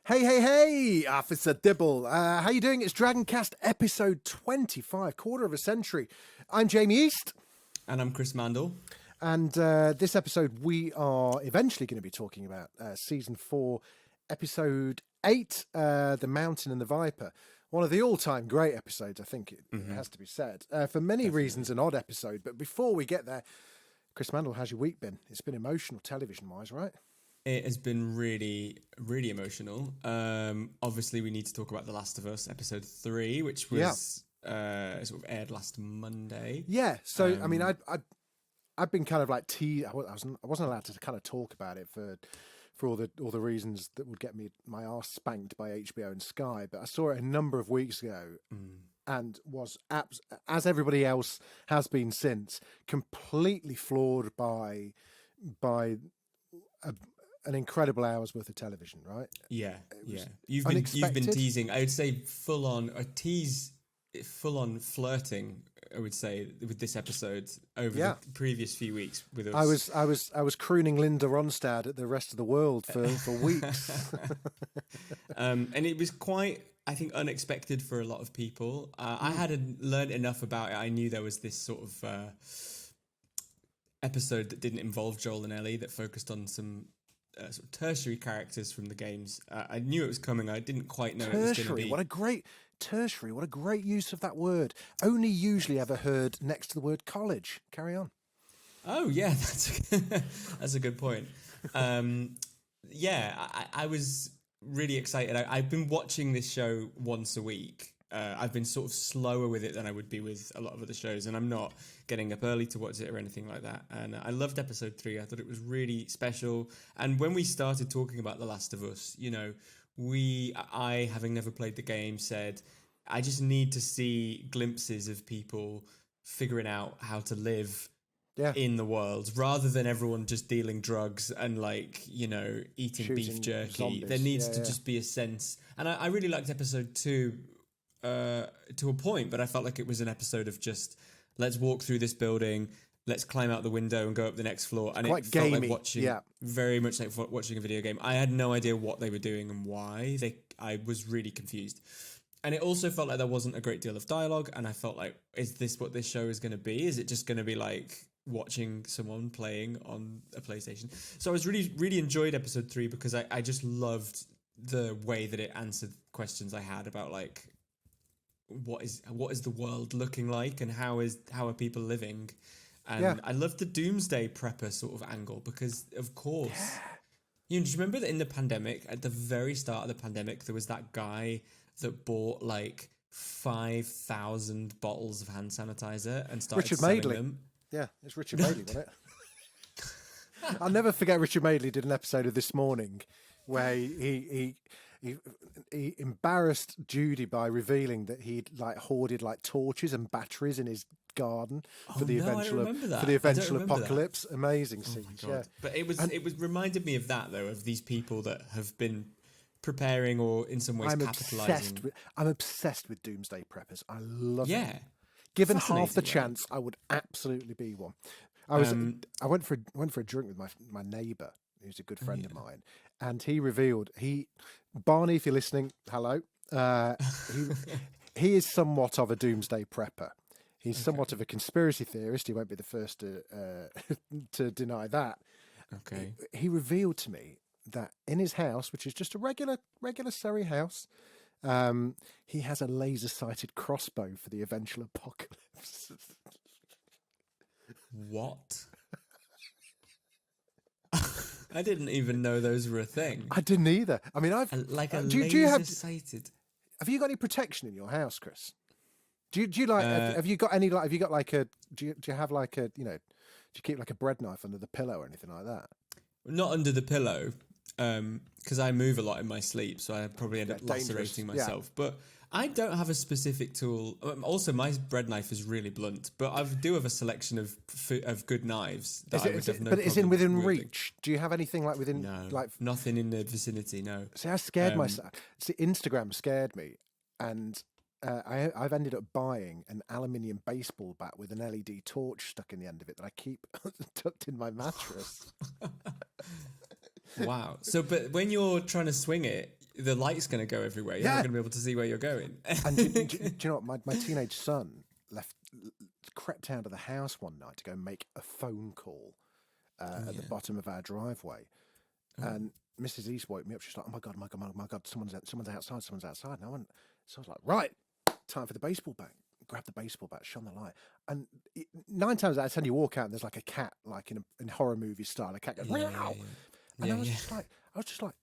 Hey, hey, hey, Officer Dibble. How you doing? It's Dragoncast episode 25, quarter of a century. I'm Jamie East. And I'm Chris Mandle. And this episode, we are eventually going to be talking about season 4, episode 8, The Mountain and the Viper. One of the all-time great episodes, I think it has to be said. For many reasons, an odd episode. But before we get there, Chris Mandle, how's your week been? It's been emotional television-wise, right? It has been really, really emotional. Obviously, we need to talk about The Last of Us, episode 3, which was sort of aired last Monday. Yeah, so, I mean, I've been kind of like I wasn't allowed to kind of talk about it for all the reasons that would get me my arse spanked by HBO and Sky. But I saw it a number of weeks ago and was as everybody else has been since, completely floored by an incredible hour's worth of television. Right? Yeah. You've been teasing. I would say full on flirting, I would say, with this episode over the previous few weeks with us. I was crooning Linda Ronstadt at the rest of the world for weeks. And it was quite, I think, unexpected for a lot of people. I hadn't learned enough about it. I knew there was this sort of episode that didn't involve Joel and Ellie, that focused on some sort of tertiary characters from the games. I knew it was coming. I didn't quite know tertiary, it was going to be. What a great use of that word. Only usually ever heard next to the word college. Carry on. Oh, yeah, that's a good point. I was really excited. I've been watching this show once a week. I've been sort of slower with it than I would be with a lot of other shows, and I'm not getting up early to watch it or anything like that. And I loved episode 3. I thought it was really special. And when we started talking about The Last of Us, you know, I, having never played the game, said, I just need to see glimpses of people figuring out how to live in the world, rather than everyone just dealing drugs and, like, you know, eating beef jerky. Zombies. There needs to just be a sense. And I really liked episode 2 to a point, but I felt like it was an episode of just, let's walk through this building, let's climb out the window and go up the next floor. And quite it gamey. Felt like watching, very much like watching a video game. I had no idea what they were doing and why. I was really confused. And it also felt like there wasn't a great deal of dialogue. And I felt like, is this what this show is going to be? Is it just going to be like watching someone playing on a PlayStation? So I was really enjoyed episode 3 because I just loved the way that it answered questions I had about, like, what is the world looking like and how are people living. And I love the doomsday prepper sort of angle because, of course, do you remember that in the pandemic, at the very start of the pandemic, there was that guy that bought like 5,000 bottles of hand sanitizer and started selling them? Yeah, it's Richard Madeley, wasn't it? I'll never forget Richard Madeley did an episode of This Morning where he embarrassed Judy by revealing that he'd like hoarded like torches and batteries in his garden for the eventual apocalypse. That. Amazing scenes, But it was reminded me of that, though, of these people that have been preparing or in some ways capitalizing. I'm obsessed with doomsday preppers. I love it. Yeah. Given half the chance, I would absolutely be one. I went for a drink with my neighbour, who's a good friend of mine, and he revealed Barney, if you're listening, hello. He is somewhat of a doomsday prepper. He's somewhat of a conspiracy theorist. He won't be the first to deny that. Okay. He revealed to me that in his house, which is just a regular Surrey house, he has a laser-sighted crossbow for the eventual apocalypse. What? I didn't even know those were a thing. I didn't either. I mean, laser-sighted. Have you got any protection in your house, Chris? Do you like? Have you got any? Like, have you got like a? Do you have like a? You know, do you keep like a bread knife under the pillow or anything like that? Not under the pillow, because I move a lot in my sleep, so I probably end up lacerating myself. But I don't have a specific tool. Also, my bread knife is really blunt, but I do have a selection of good knives. But it's in within reach. Do you have anything like within? No, like nothing in the vicinity. No. See, I scared myself. See, Instagram scared me, and I've ended up buying an aluminium baseball bat with an LED torch stuck in the end of it that I keep tucked in my mattress. Wow. So, but when you're trying to swing it, the light's going to go everywhere. You're Yeah. not going to be able to see where you're going. And do you know what? My teenage son crept out of the house one night to go make a phone call at the bottom of our driveway. And Mrs. East woke me up. She's like, "Oh my god, someone's outside, And I went, so I was like, right, time for the baseball bat. Grab the baseball bat, shone the light. And 9 times out of 10, you walk out and there's like a cat, like in horror movie style. A cat goes, meow. And I was just like,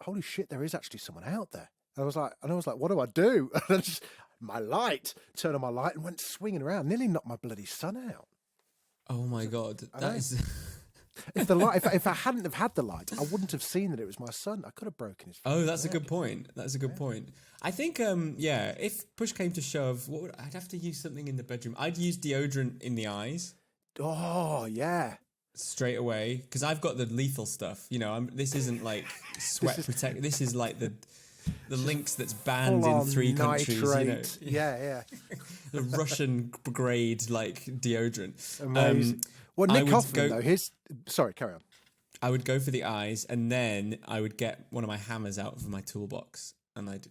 holy shit, there is actually someone out there. And I was like, what do I do? And I just, my light, turned on my light and went swinging around, nearly knocked my bloody son out. Oh my God. That is... If I hadn't have had the light, I wouldn't have seen that it was my son. I could have broken his face. Oh, that's a good point. That's a good point. I think, if push came to shove, I'd have to use something in the bedroom. I'd use deodorant in the eyes. Oh, yeah. Straight away. Because I've got the lethal stuff. You know, this isn't like sweat protect. This is like the Lynx that's banned in 3 countries. Nitrate. You know? Yeah. The Russian grade, like, deodorant. Amazing. Well, Nick Hoffman, though, sorry, carry on. I would go for the eyes, and then I would get one of my hammers out of my toolbox, and I'd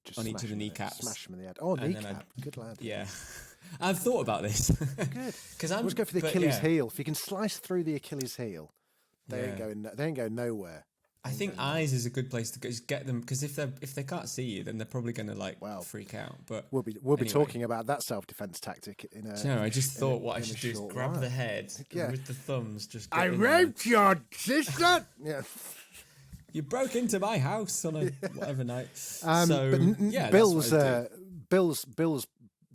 just on each of the kneecaps. Smash them in the head. Oh, kneecap. Good lad. Yeah. I've thought about this. Good. Because I was go for the Achilles heel. If you can slice through the Achilles heel, they ain't going nowhere. I think eyes is a good place to go, just get them, because if they can't see you, then they're probably going to freak out. But we'll be talking about that self-defense tactic in a. No, I just thought what I should do is grab the head with the thumbs. Just I raped your sister. Yeah. You broke into my house on a whatever night. Bill's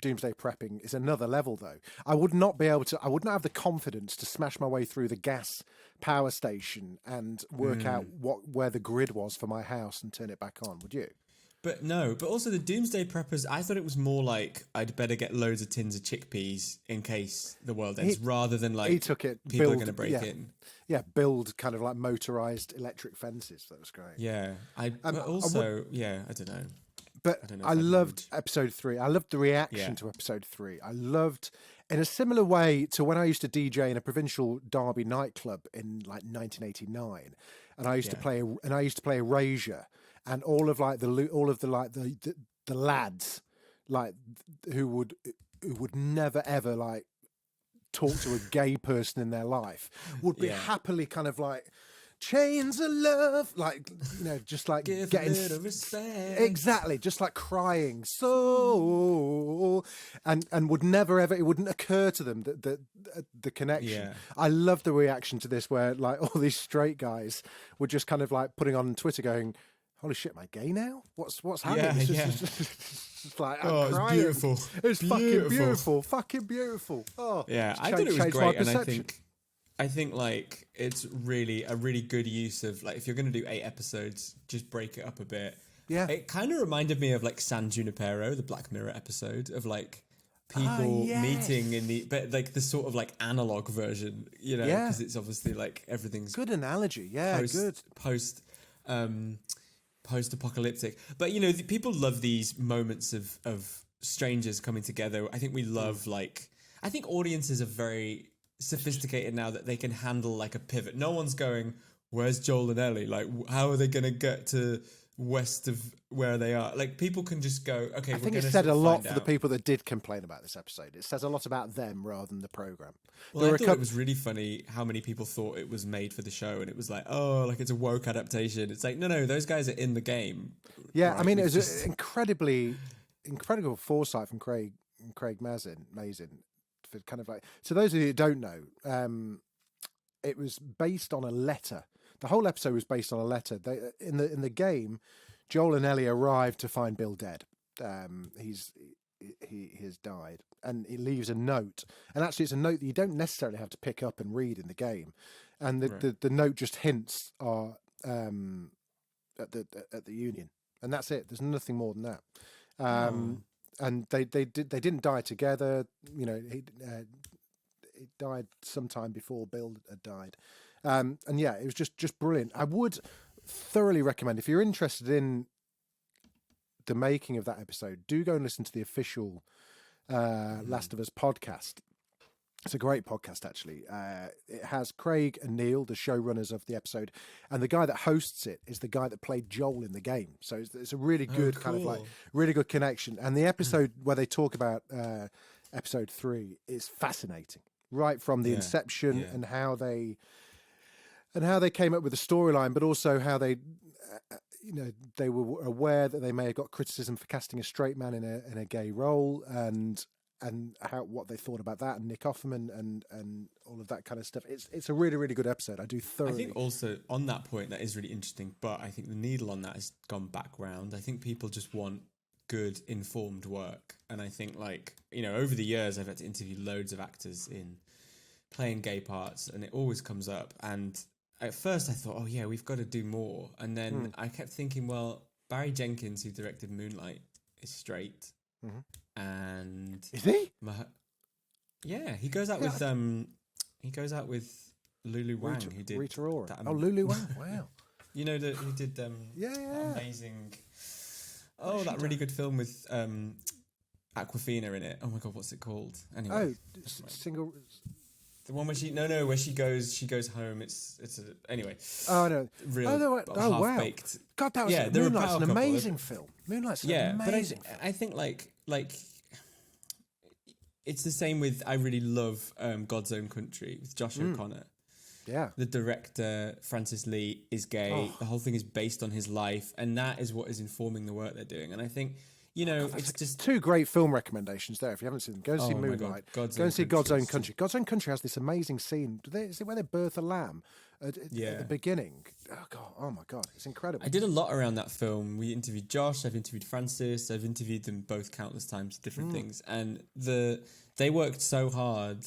doomsday prepping is another level, though. I would not have the confidence to smash my way through the gas power station and work out where the grid was for my house and turn it back on, would you? But also the doomsday preppers, I thought it was more like I'd better get loads of tins of chickpeas in case the world ends, rather than like he took it, people are going to break in. Yeah, build kind of like motorized electric fences. That was great. Yeah, I don't know. But I loved episode 3. I loved the reaction to episode 3. I loved, in a similar way to when I used to DJ in a provincial Derby nightclub in like 1989, and I used to play Erasure, and all of the lads like who would never ever like talk to a gay person in their life would be happily kind of like. Chains of love, like, you know, just like give getting a little respect. Exactly, just like crying so, and would never ever, it wouldn't occur to them that the connection. Yeah. I love the reaction to this, where like all these straight guys were just kind of like putting on Twitter, going, "Holy shit, am I gay now? What's happening?" It's like, I'm crying. It's beautiful. It's fucking beautiful. Oh, yeah, I thought it was great, and I think like it's really a really good use of, like, if you're going to do 8 episodes, just break it up a bit. Yeah. It kind of reminded me of like San Junipero, the Black Mirror episode, of like people meeting but like the sort of like analog version, you know, because it's obviously like everything's good analogy. Yeah, post-apocalyptic. But you know, people love these moments of strangers coming together. I think we love I think audiences are very sophisticated now that they can handle like a pivot. No one's going, where's Joel and Ellie? Like, how are they going to get to west of where they are? Like, people can just go, okay, I think it said a lot for the people that did complain about this episode. It says a lot about them rather than the program. Well, I thought it was really funny how many people thought it was made for the show, and it was like, oh, like it's a woke adaptation. It's like, no, those guys are in the game. Yeah, right? I mean, it was incredible foresight from Craig Mazin. For kind of like, to those of you who don't know, it was based on a letter. The whole episode was based on a letter. They, in the game, Joel and Ellie arrived to find Bill dead. He has died, and he leaves a note. And actually, it's a note that you don't necessarily have to pick up and read in the game. And the note just hints are at the Union, and that's it. There's nothing more than that. And they didn't die together. You know, he died sometime before Bill had died. And yeah, it was just brilliant. I would thoroughly recommend, if you're interested in the making of that episode, do go and listen to the official Last of Us podcast. It's a great podcast, actually. It has Craig and Neil, the showrunners of the episode, and the guy that hosts it is the guy that played Joel in the game. So it's a really good kind of like really good connection. And the episode where they talk about episode 3 is fascinating, right from the inception and how they came up with the storyline, but also how they. They were aware that they may have got criticism for casting a straight man in a gay role, and how what they thought about that, and Nick Offerman and all of that kind of stuff. It's a really, really good episode. I do thoroughly. I think also on that point that is really interesting, but I think the needle on that has gone back round. I think people just want good informed work, and I think over the years I've had to interview loads of actors in playing gay parts, and it always comes up. And at first I thought, oh yeah, we've got to do more, and then I kept thinking, well, Barry Jenkins, who directed Moonlight, is straight. And is he? He goes out with Lulu Wang, who did Rita Ora. Lulu Wang, wow. Who did amazing. Oh, that really good film with Aquafina in it. Oh my god, what's it called? Anyway, single. The one where where she goes home. It's anyway. Oh no, real wow. Baked. God, that was Moonlight's an amazing film. Moonlight's an amazing film. I think like it's the same with. I really love God's Own Country with Josh O'Connor. Yeah, the director Francis Lee is gay. The whole thing is based on his life, and that is what is informing the work they're doing. And I think. It's just 2 great film recommendations there. If you haven't seen them, go and see Moonlight. Go and see God's Own Country. God's Own Country has this amazing scene. Is it where they birth a lamb at the beginning? Oh my god, it's incredible. I did a lot around that film. We interviewed Josh. I've interviewed Francis. I've interviewed them both countless times, different things, and they worked so hard.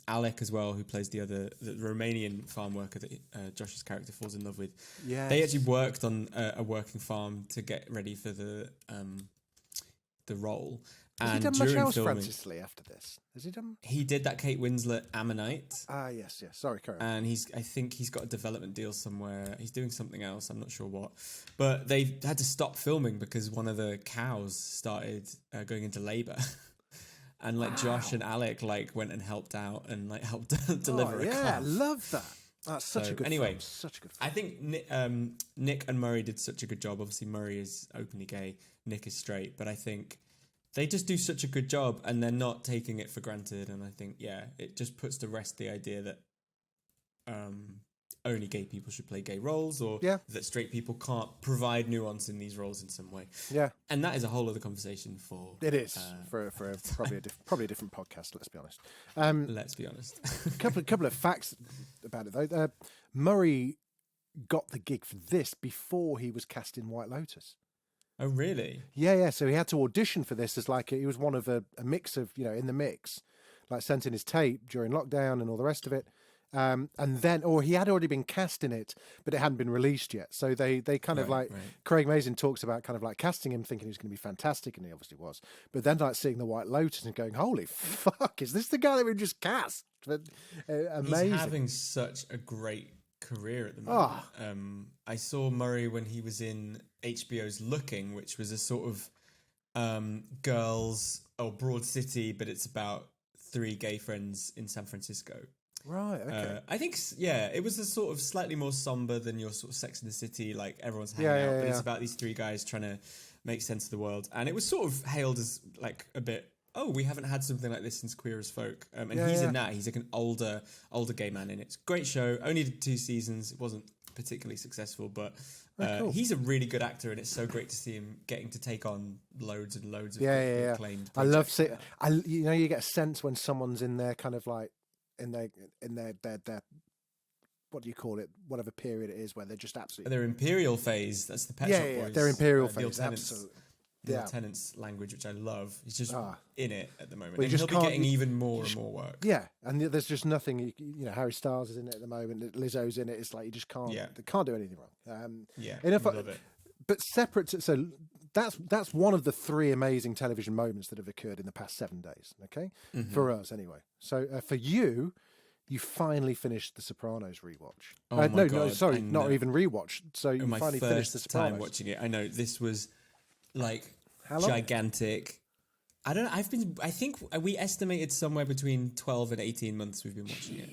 Alec as well, who plays the Romanian farm worker that Josh's character falls in love with. Yeah, they actually worked on a working farm to get ready for the role. Has he done much else, Francis Lee, after this? Has he done? He did that Kate Winslet Ammonite. Yes. Sorry, Karen. And I think he's got a development deal somewhere. He's doing something else. I'm not sure what. But they had to stop filming because one of the cows started going into labour. And Josh and Alec went and helped out and helped deliver a calf. Yeah, I love that. That's such a good film. Such a good film. I think Nick and Murray did such a good job. Obviously, Murray is openly gay. Nick is straight. But I think they just do such a good job, and they're not taking it for granted. And I think, it just puts to rest the idea that only gay people should play gay roles, or that straight people can't provide nuance in these roles in some way. Yeah. And that is a whole other conversation for... It is, for probably a different podcast, let's be honest. Let's be honest. couple of facts about it, though. Murray got the gig for this before he was cast in White Lotus. Oh, really? Yeah. So he had to audition for this as he was one of a mix of, in the mix, sent in his tape during lockdown and all the rest of it. And then, or he had already been cast in it, but it hadn't been released yet. So they kind of Craig Mazin talks about kind of casting him, thinking he was going to be fantastic, and he obviously was. But then seeing the White Lotus and going, holy fuck, is this the guy that we just cast? But, amazing. He's having such a great career at the moment. I saw Murray when he was in HBO's Looking, which was a sort of girls or Broad City, but it's about 3 gay friends in San Francisco. Right, okay. I think, it was a sort of slightly more somber than your sort of Sex in the City, everyone's hanging out, but it's about these 3 guys trying to make sense of the world. And it was sort of hailed as a bit, we haven't had something like this since Queer as Folk. And he's in that. He's an older gay man in it. It's a great show. Only did 2 seasons. It wasn't particularly successful, but cool. He's a really good actor, and it's so great to see him getting to take on loads and loads of acclaimed projects. I love seeing, you get a sense when someone's in their kind of in their what do you call it? Whatever period it is, where they're just absolutely their imperial phase. That's the Pet Shop Boys. Their imperial phase. Absolutely. Neil Tennant's language, which I love. He's just in it at the moment. And he'll be getting even more and more work. Yeah, and there's just nothing. Harry Styles is in it at the moment. Lizzo's in it. It's you just can't. They can't do anything wrong. Love it. But separate. So that's one of the 3 amazing television moments that have occurred in the past 7 days. Okay, for us anyway. So for you finally finished The Sopranos rewatch. No, sorry, not even rewatch. So you finally finished The Sopranos. Time watching it. I know this was gigantic. I don't know. I think we estimated somewhere between 12 and 18 months we've been watching it.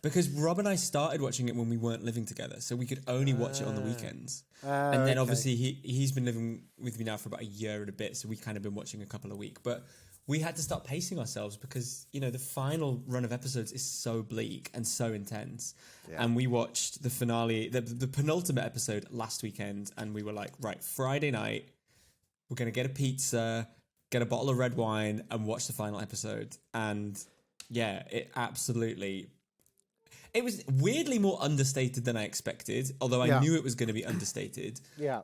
Because Rob and I started watching it when we weren't living together, so we could only watch it on the weekends. And then obviously he's been living with me now for about a year and a bit, so we kind of been watching a couple a week. But we had to start pacing ourselves because, you know, the final run of episodes is so bleak and so intense. Yeah. And we watched the finale, the penultimate episode last weekend, and we were like, right, Friday night, we're going to get a pizza, get a bottle of red wine, and watch the final episode. And yeah, it absolutely... It was weirdly more understated than I expected, although I knew it was going to be understated. Yeah.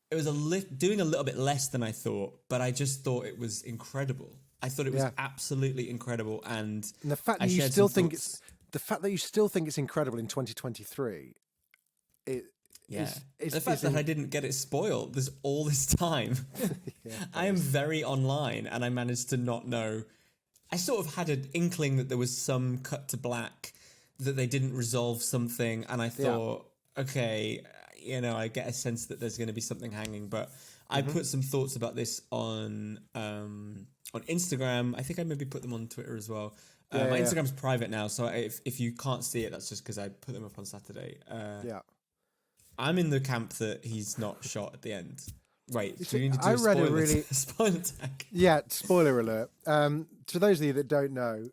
It was doing a little bit less than I thought, but I just thought it was incredible. I thought it was absolutely incredible, and the fact that you still think it's incredible in 2023. The fact that I didn't get it spoiled this all this time. I am very online, and I managed to not know. I sort of had an inkling that there was some cut to black, that they didn't resolve something, and I thought, okay, you know, I get a sense that there's going to be something hanging. But I put some thoughts about this on Instagram. I think I maybe put them on Twitter as well. My Instagram's private now, so if you can't see it, that's just because I put them up on Saturday. I'm in the camp that he's not shot at the end. Wait, so you need to do spoiler tag. Yeah, spoiler alert. To those of you that don't know,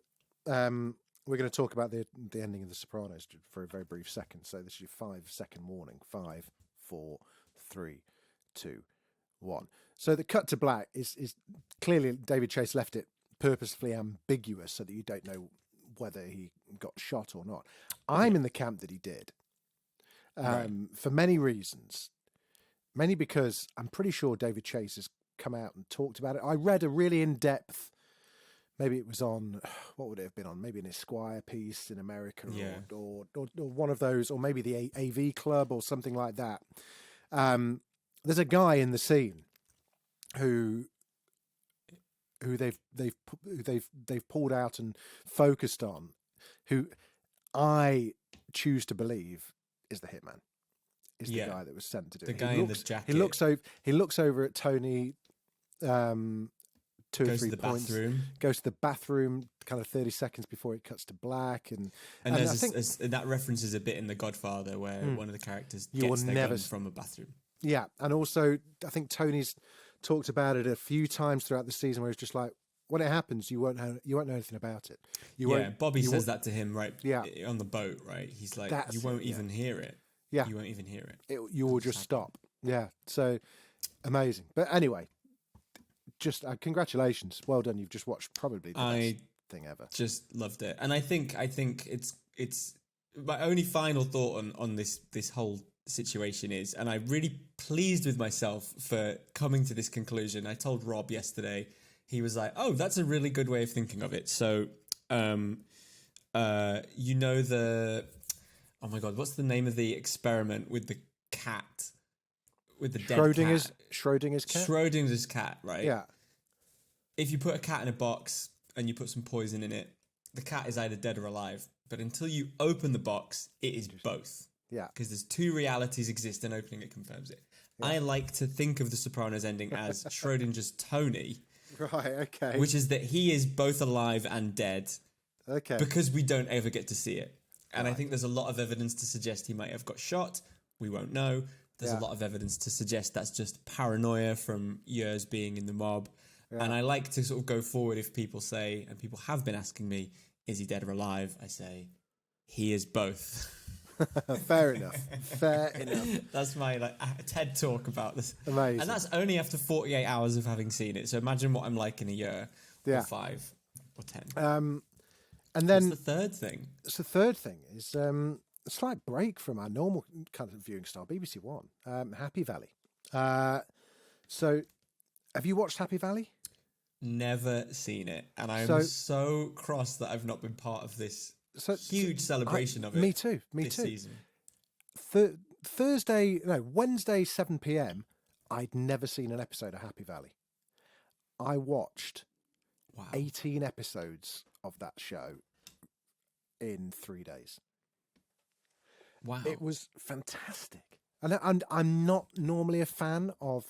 we're going to talk about the ending of The Sopranos for a very brief second. So this is your 5-second warning. 5, 4, 3, 2, 1. So the cut to black is clearly David Chase left it purposefully ambiguous so that you don't know whether he got shot or not. I'm in the camp that he did, for many reasons. Mainly because I'm pretty sure David Chase has come out and talked about it. I read a really in-depth, maybe it was on, what would it have been on? Maybe an Esquire piece in America or one of those, or maybe the AV Club or something like that. There's a guy in the scene who they've pulled out and focused on, who I choose to believe is the hitman. Is the guy that was sent to do it. The guy in the jacket. He looks over at Tony. 2 or 3 points. Bathroom. Goes to the bathroom, kind of 30 seconds before it cuts to black, and that references a bit in The Godfather where one of the characters gets their gun from a bathroom. Yeah, and also I think Tony's talked about it a few times throughout the season where it's just like, when it happens, you won't know anything about it. Bobby says that to him on the boat, right? He's like, you won't even hear it. Yeah, you won't even hear it. You will just stop. Yeah, so amazing. But anyway, just congratulations, well done. You've just watched probably the best thing ever. Just loved it, and I think it's my only final thought on this whole situation is, and I'm really pleased with myself for coming to this conclusion. I told Rob yesterday. He was like, "Oh, that's a really good way of thinking of it." So, you know oh my God, what's the name of the experiment with the cat? With the dead cat? Schrodinger's cat? Schrodinger's cat, right? Yeah. If you put a cat in a box and you put some poison in it, the cat is either dead or alive. But until you open the box, it is both. Yeah. Because there's 2 realities exist and opening it confirms it. Yeah. I like to think of The Sopranos ending as Schrodinger's Tony. Right, okay. Which is that he is both alive and dead. Okay. Because we don't ever get to see it. And I think there's a lot of evidence to suggest he might have got shot. We won't know. There's a lot of evidence to suggest that's just paranoia from years being in the mob. Yeah. And I like to sort of go forward if people say, and people have been asking me, is he dead or alive? I say, he is both. Fair enough. That's my TED talk about this. Amazing. And that's only after 48 hours of having seen it. So imagine what I'm like in a year, or 5, or 10. And then what's the third thing? So the third thing is a slight break from our normal kind of viewing style. BBC One, Happy Valley. So, have you watched Happy Valley? Never seen it, and I'm so cross that I've not been part of this huge celebration of it. Me too. This season. Wednesday 7 p.m. I'd never seen an episode of Happy Valley. I watched 18 episodes of that show in 3 days. Wow. It was fantastic. And I'm not normally a fan of,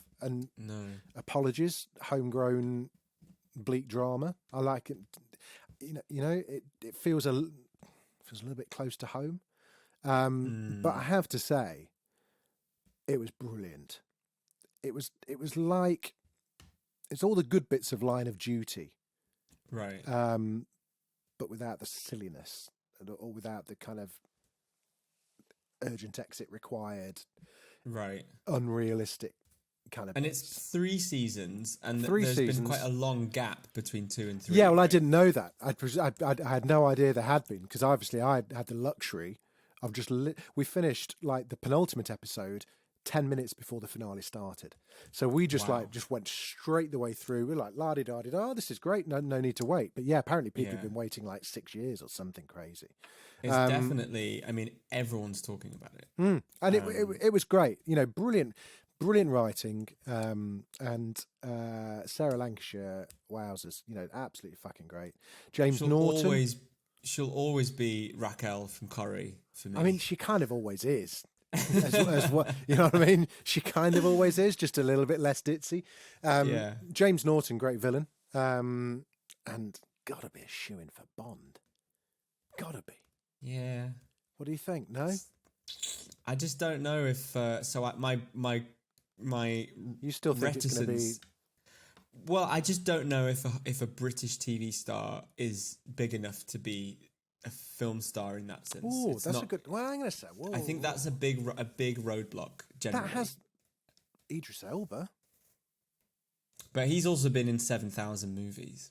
apologies, homegrown bleak drama. I like it. It feels a little bit close to home. But I have to say, it was brilliant. It was like, it's all the good bits of Line of Duty, right? But without the silliness, or without the kind of urgent exit required, right? Unrealistic kind of. And bits. it's 3 seasons, and There's been quite a long gap between 2 and 3. Yeah, well, right? I didn't know that. I had no idea there had been, because obviously I had the luxury of just we finished like the penultimate episode 10 minutes before the finale started, so we just just went straight the way through. We're like, la di da di da, this is great, no need to wait. But yeah, apparently people have been waiting like 6 years or something crazy. It's definitely, I mean, everyone's talking about it. And it was great, brilliant writing, and Sarah Lancashire, wowzers, absolutely fucking great. James Norton. She'll always be Raquel from Corrie for me. I mean, she kind of always is. as what, you know what I mean? She kind of always is, just a little bit less ditzy. James Norton, great villain, and gotta be a shoo-in for Bond. Gotta be. Yeah. What do you think? No, I just don't know if. My you still think reticence. it's going to be? Well, I just don't know if a British TV star is big enough to be a film star in that sense. Oh, that's a good. Well, I'm going to say. Whoa, I think that's a big roadblock. Generally, that has Idris Elba, but he's also been in 7,000 movies.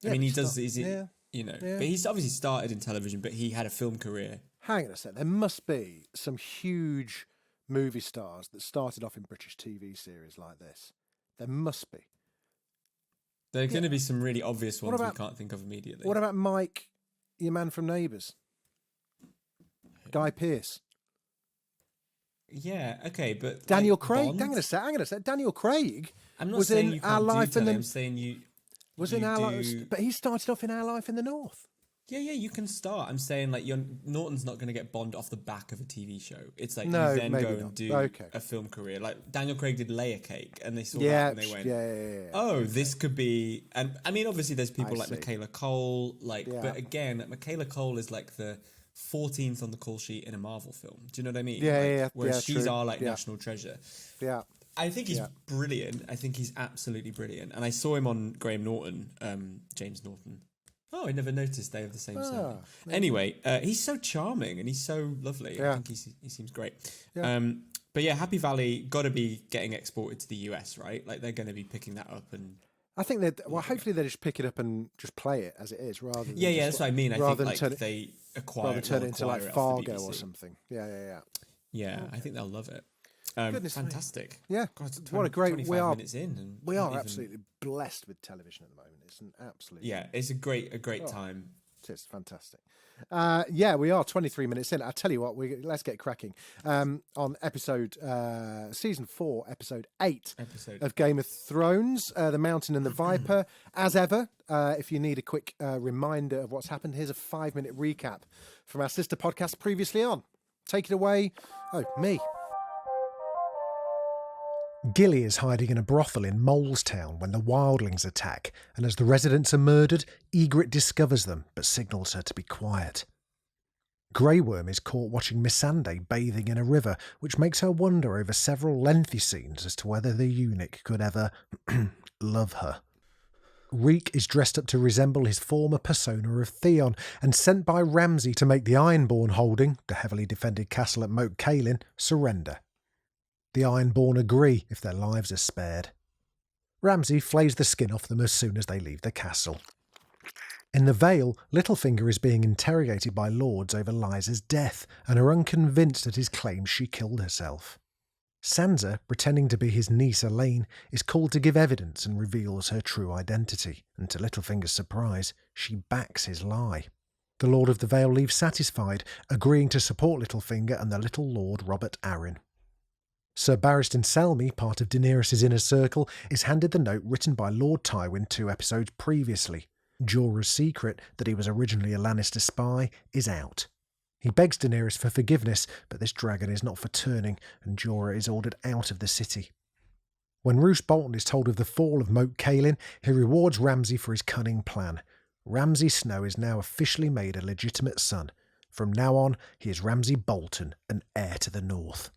Yeah, I mean, he does. But he's obviously started in television, but he had a film career. Hang on a sec. There must be some huge movie stars that started off in British TV series like this. There must be. There are going to be some really obvious ones we can't think of immediately. What about Mike, your man from Neighbours? Guy Pearce. Yeah, okay, but Daniel like Craig. Bond? Hang on a sec. Daniel Craig. I'm not was saying in you Our can't Life do in the. I'm saying you Was you in Our Life, do... but he started off in Our Life in the North. Yeah, you can start. I'm saying like Norton's not going to get Bond off the back of a TV show. It's like No, you then maybe go not. and do Okay. a film career. Like Daniel Craig did Layer Cake, and they saw Yeah, that and they went, yeah. "Oh, this could be." And I mean, obviously, there's people I like see. Michaela Cole, Yeah. but again, Michaela Cole is like the 14th on the call sheet in a Marvel film. Do you know what I mean? Yeah, like, yeah. Whereas Yeah, she's true. our Yeah. national treasure. Yeah. I think he's brilliant. I think he's absolutely brilliant. And I saw him on Graham Norton, James Norton. Oh, I never noticed they have the same surname. Anyway, he's so charming and he's so lovely. Yeah. I think he seems great. Yeah. But yeah, Happy Valley got to be getting exported to the US, right? Like they're going to be picking that up and. I think that. Well, hopefully they just pick it up and just play it as it is, rather than Yeah, that's what I mean. I think like turn it, they acquire rather than turn it into like Fargo or or something. Yeah. Yeah, I think they'll love it. Goodness me. Fantastic. Yeah, God, what a great 25 minutes in, and we are absolutely blessed with television at the moment. It's an absolute it's a great time. It's fantastic. Yeah, we are 23 minutes in. I tell you what, let's get cracking on episode season 4, episode 8 of Game of Thrones, The Mountain and the Viper. As ever, if you need a quick reminder of what's happened, here's a 5-minute recap from our sister podcast previously on. Take it away. Oh, me. Gilly is hiding in a brothel in Molestown when the wildlings attack, and as the residents are murdered, Ygritte discovers them but signals her to be quiet. Grey Worm is caught watching Missandei bathing in a river, which makes her wonder over several lengthy scenes as to whether the eunuch could ever love her. Reek is dressed up to resemble his former persona of Theon and sent by Ramsay to make the Ironborn holding, the heavily defended castle at Moat Cailin, surrender. The Ironborn agree if their lives are spared. Ramsay flays the skin off them as soon as they leave the castle. In the Vale, Littlefinger is being interrogated by lords over Lysa's death and are unconvinced at his claims she killed herself. Sansa, pretending to be his niece Elaine, is called to give evidence and reveals her true identity, and to Littlefinger's surprise, she backs his lie. The Lord of the Vale leaves satisfied, agreeing to support Littlefinger and the Little Lord Robert Arryn. Sir Barristan Selmy, part of Daenerys' inner circle, is handed the note written by Lord Tywin 2 episodes previously. Jorah's secret, that he was originally a Lannister spy, is out. He begs Daenerys for forgiveness, but this dragon is not for turning, and Jorah is ordered out of the city. When Roose Bolton is told of the fall of Moat Cailin, he rewards Ramsay for his cunning plan. Ramsay Snow is now officially made a legitimate son. From now on, he is Ramsay Bolton, an heir to the north.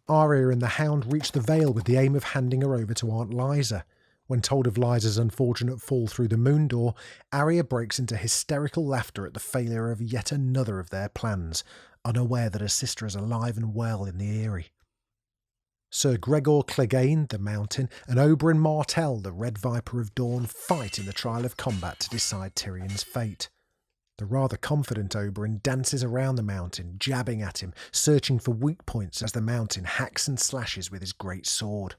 Arya and the Hound reach the Vale with the aim of handing her over to Aunt Lysa. When told of Lysa's unfortunate fall through the moon door, Arya breaks into hysterical laughter at the failure of yet another of their plans, unaware that her sister is alive and well in the Eyrie. Sir Gregor Clegane, the Mountain, and Oberyn Martell, the Red Viper of Dawn, fight in the trial of combat to decide Tyrion's fate. The rather confident Oberyn dances around the Mountain, jabbing at him, searching for weak points as the Mountain hacks and slashes with his great sword.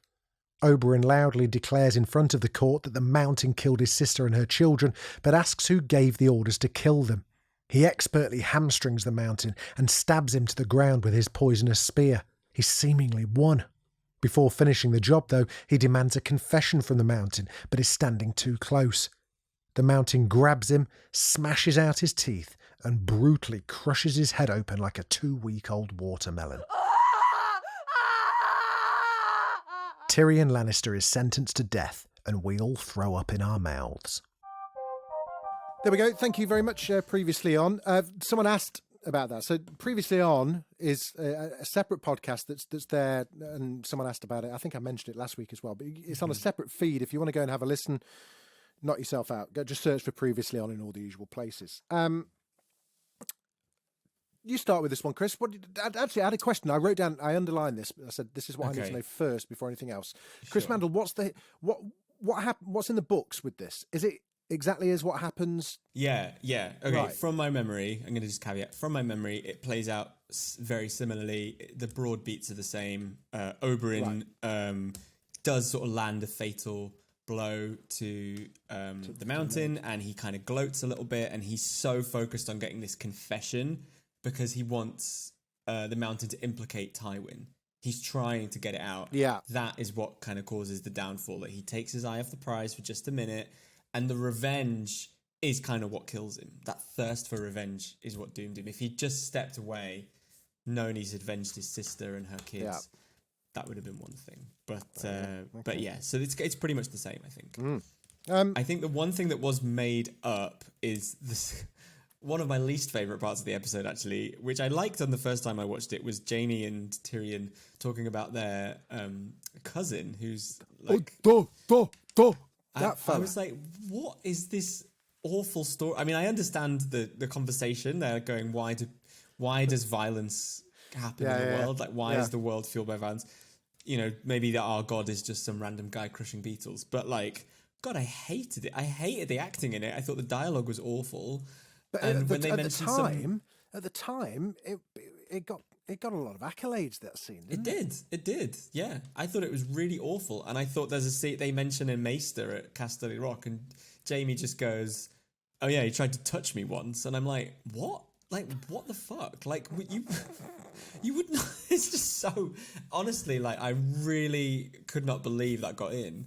Oberyn loudly declares in front of the court that the Mountain killed his sister and her children, but asks who gave the orders to kill them. He expertly hamstrings the Mountain and stabs him to the ground with his poisonous spear. He seemingly won. Before finishing the job, though, he demands a confession from the Mountain, but is standing too close. The Mountain grabs him, smashes out his teeth, and brutally crushes his head open like a 2-week-old watermelon. Tyrion Lannister is sentenced to death, and we all throw up in our mouths. There we go. Thank you very much. Previously on, someone asked about that. So Previously On is a separate podcast that's there, and someone asked about it. I think I mentioned it last week as well, but it's on a separate feed. If you want to go and have a listen, knock yourself out. Go just search for Previously On in all the usual places. You start with this one, Chris. I had a question. I wrote down, I underlined this. I said, this is what I need to know first before anything else. Sure. Chris Mandle, what happened? What's in the books with this? Is it exactly as what happens? Yeah. Okay. Right. From my memory, I'm going to just caveat. From my memory, it plays out very similarly. The broad beats are the same. Oberyn does sort of land a fatal blow to the Mountain, and he kind of gloats a little bit, and he's so focused on getting this confession because he wants the Mountain to implicate Tywin. He's trying to get it out. Yeah. That is what kind of causes the downfall, that he takes his eye off the prize for just a minute, and the revenge is kind of what kills him. That thirst for revenge is what doomed him. If he'd just stepped away, known he's avenged his sister and her kids, that would have been one thing. But yeah, so it's pretty much the same, I think. I think the one thing that was made up is this. One of my least favourite parts of the episode, actually, which I liked on the first time I watched it, was Jaime and Tyrion talking about their cousin, who's like... I was like, what is this awful story? I mean, I understand the conversation. They're going, why does violence happen in the world? Like, why is the world fueled by violence? You know, maybe our god is just some random guy crushing beetles. But, like, God, I hated it. I hated the acting in it. I thought the dialogue was awful. But at the time, it got a lot of accolades, that scene, didn't it? It did. Yeah, I thought it was really awful, and I thought there's a scene they mention in Maester at Casterly Rock, and Jaime just goes, "Oh yeah, he tried to touch me once," and I'm like, "What? Like, what the fuck? Like, you would not." It's just so honestly, like, I really could not believe that got in.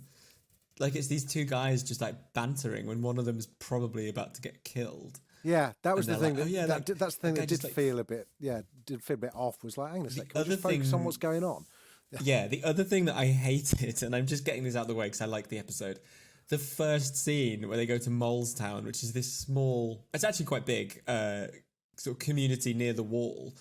Like, it's these two guys just like bantering when one of them is probably about to get killed. Yeah, that was the thing. Like, that's the thing that did feel a bit. Yeah, did feel a bit off. Was like, hang on a second, can we just focus on what's going on? Yeah, the other thing that I hated, and I'm just getting this out of the way because I like the episode. The first scene where they go to Molestown, which is this small, it's actually quite big, sort of community near the wall.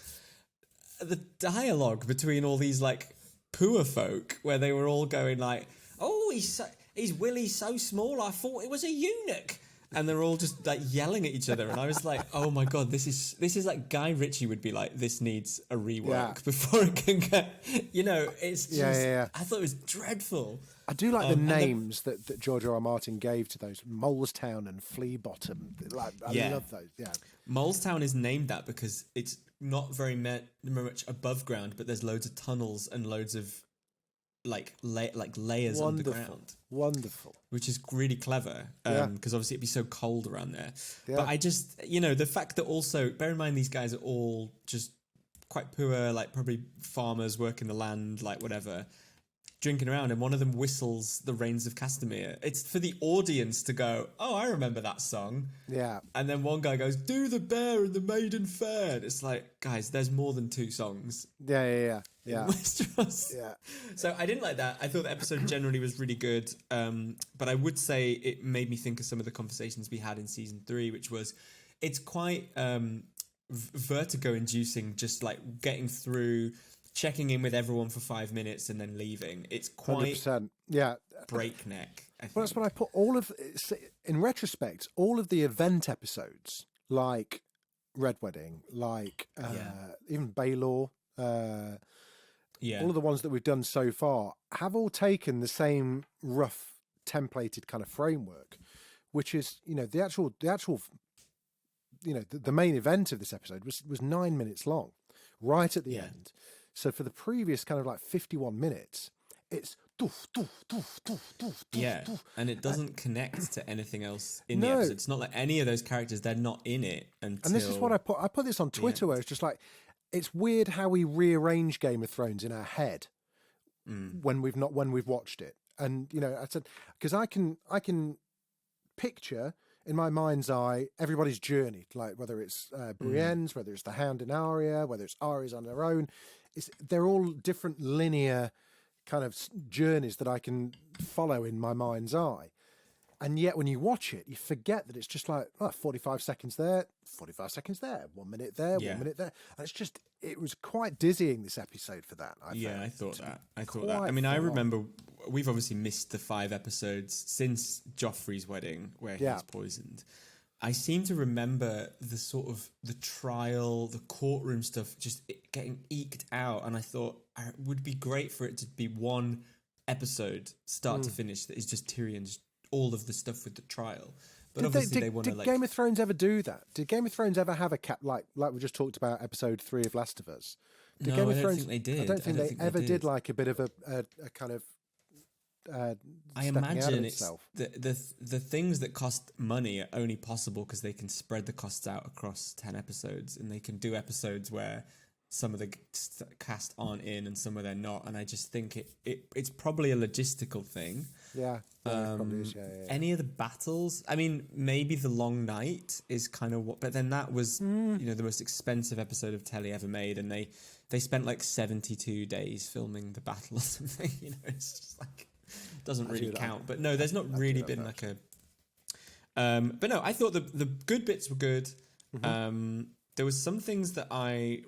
The dialogue between all these like poor folk, where they were all going like, "Oh, he's Willie so small, I thought it was a eunuch." And they're all just like yelling at each other, and I was like, "Oh my god, this is like Guy Ritchie would be like, this needs a rework before it can get." You know, it's just. I thought it was dreadful. I do like the names that George R. R. Martin gave to those, Molestown and Flea Bottom. Like, I love those. Yeah, Molestown is named that because it's not very much above ground, but there's loads of tunnels and loads of layers underground. Wonderful. Which is really clever, because obviously it'd be so cold around there. Yeah. But I just, the fact that also, bear in mind these guys are all just quite poor, like probably farmers working the land, like whatever. drinking around, and one of them whistles "The Rains of Castamere." It's for the audience to go, "Oh, I remember that song." Yeah. And then one guy goes, "Do the Bear and the Maiden Fair." And it's like, guys, there's more than 2 songs. Yeah. In Westeros. Yeah. So I didn't like that. I thought the episode generally was really good. But I would say it made me think of some of the conversations we had in season 3, which was, it's quite vertigo inducing, just like getting through, checking in with everyone for 5 minutes and then leaving. It's quite 100%. Yeah. breakneck. I think. Well, that's when I put in retrospect, all of the event episodes, like Red Wedding, like even Baylor, all of the ones that we've done so far, have all taken the same rough templated kind of framework, which is, the actual, the main event of this episode was 9 minutes long, right at the end. So for the previous kind of like 51 minutes, it's doof, doof, doof, doof, doof, yeah, doof. And it doesn't connect to anything else in the episode. It's not like any of those characters, they're not in it until... And this is what I put this on Twitter, where it's just like, it's weird how we rearrange Game of Thrones in our head when we've watched it. And, I said, because I can picture in my mind's eye everybody's journey, like whether it's Brienne's, whether it's the Hound and Arya, whether it's Arya's on their own. They're all different linear kind of journeys that I can follow in my mind's eye. And yet when you watch it, you forget that it's just like 45 seconds there, 45 seconds there, 1 minute there, 1 minute there. And it was quite dizzying, this episode, for that. I thought that. I mean, I remember we've obviously missed the 5 episodes since Joffrey's wedding where he was poisoned. I seem to remember the sort of the trial, the courtroom stuff just getting eked out. And I thought it would be great for it to be one episode, start to finish, that is just Tyrion's, all of the stuff with the trial. But obviously they want to Did Game of Thrones ever do that? Did Game of Thrones ever have a cap like we just talked about episode 3 of Last of Us? No, I don't think they did. I don't think they ever did like a bit of a kind of I imagine it's the things that cost money are only possible because they can spread the costs out across 10 episodes, and they can do episodes where some of the cast aren't in and some of they're not. And I just think it's probably a logistical thing. Yeah. Probably is, Any of the battles, I mean, maybe the Long Night is kind of what, but then that was the most expensive episode of telly ever made, and they spent like 72 days filming the battle or something. It's just like, doesn't really count. But no, there's not really been like a but no, I thought the good bits were good. There was some things that I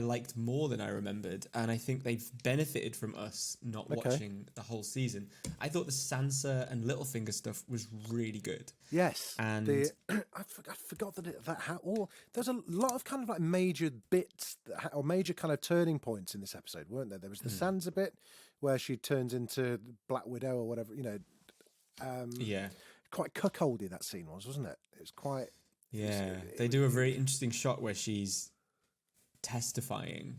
liked more than I remembered, and I think they've benefited from us not watching the whole season. I thought the Sansa and Littlefinger stuff was really good. Yes, and I forgot there's a lot of kind of like major bits or major kind of turning points in this episode, weren't there? There was the Sansa bit where she turns into Black Widow or whatever, quite cuckoldy that scene wasn't it? It was quite. Yeah, they do a very interesting shot where she's testifying,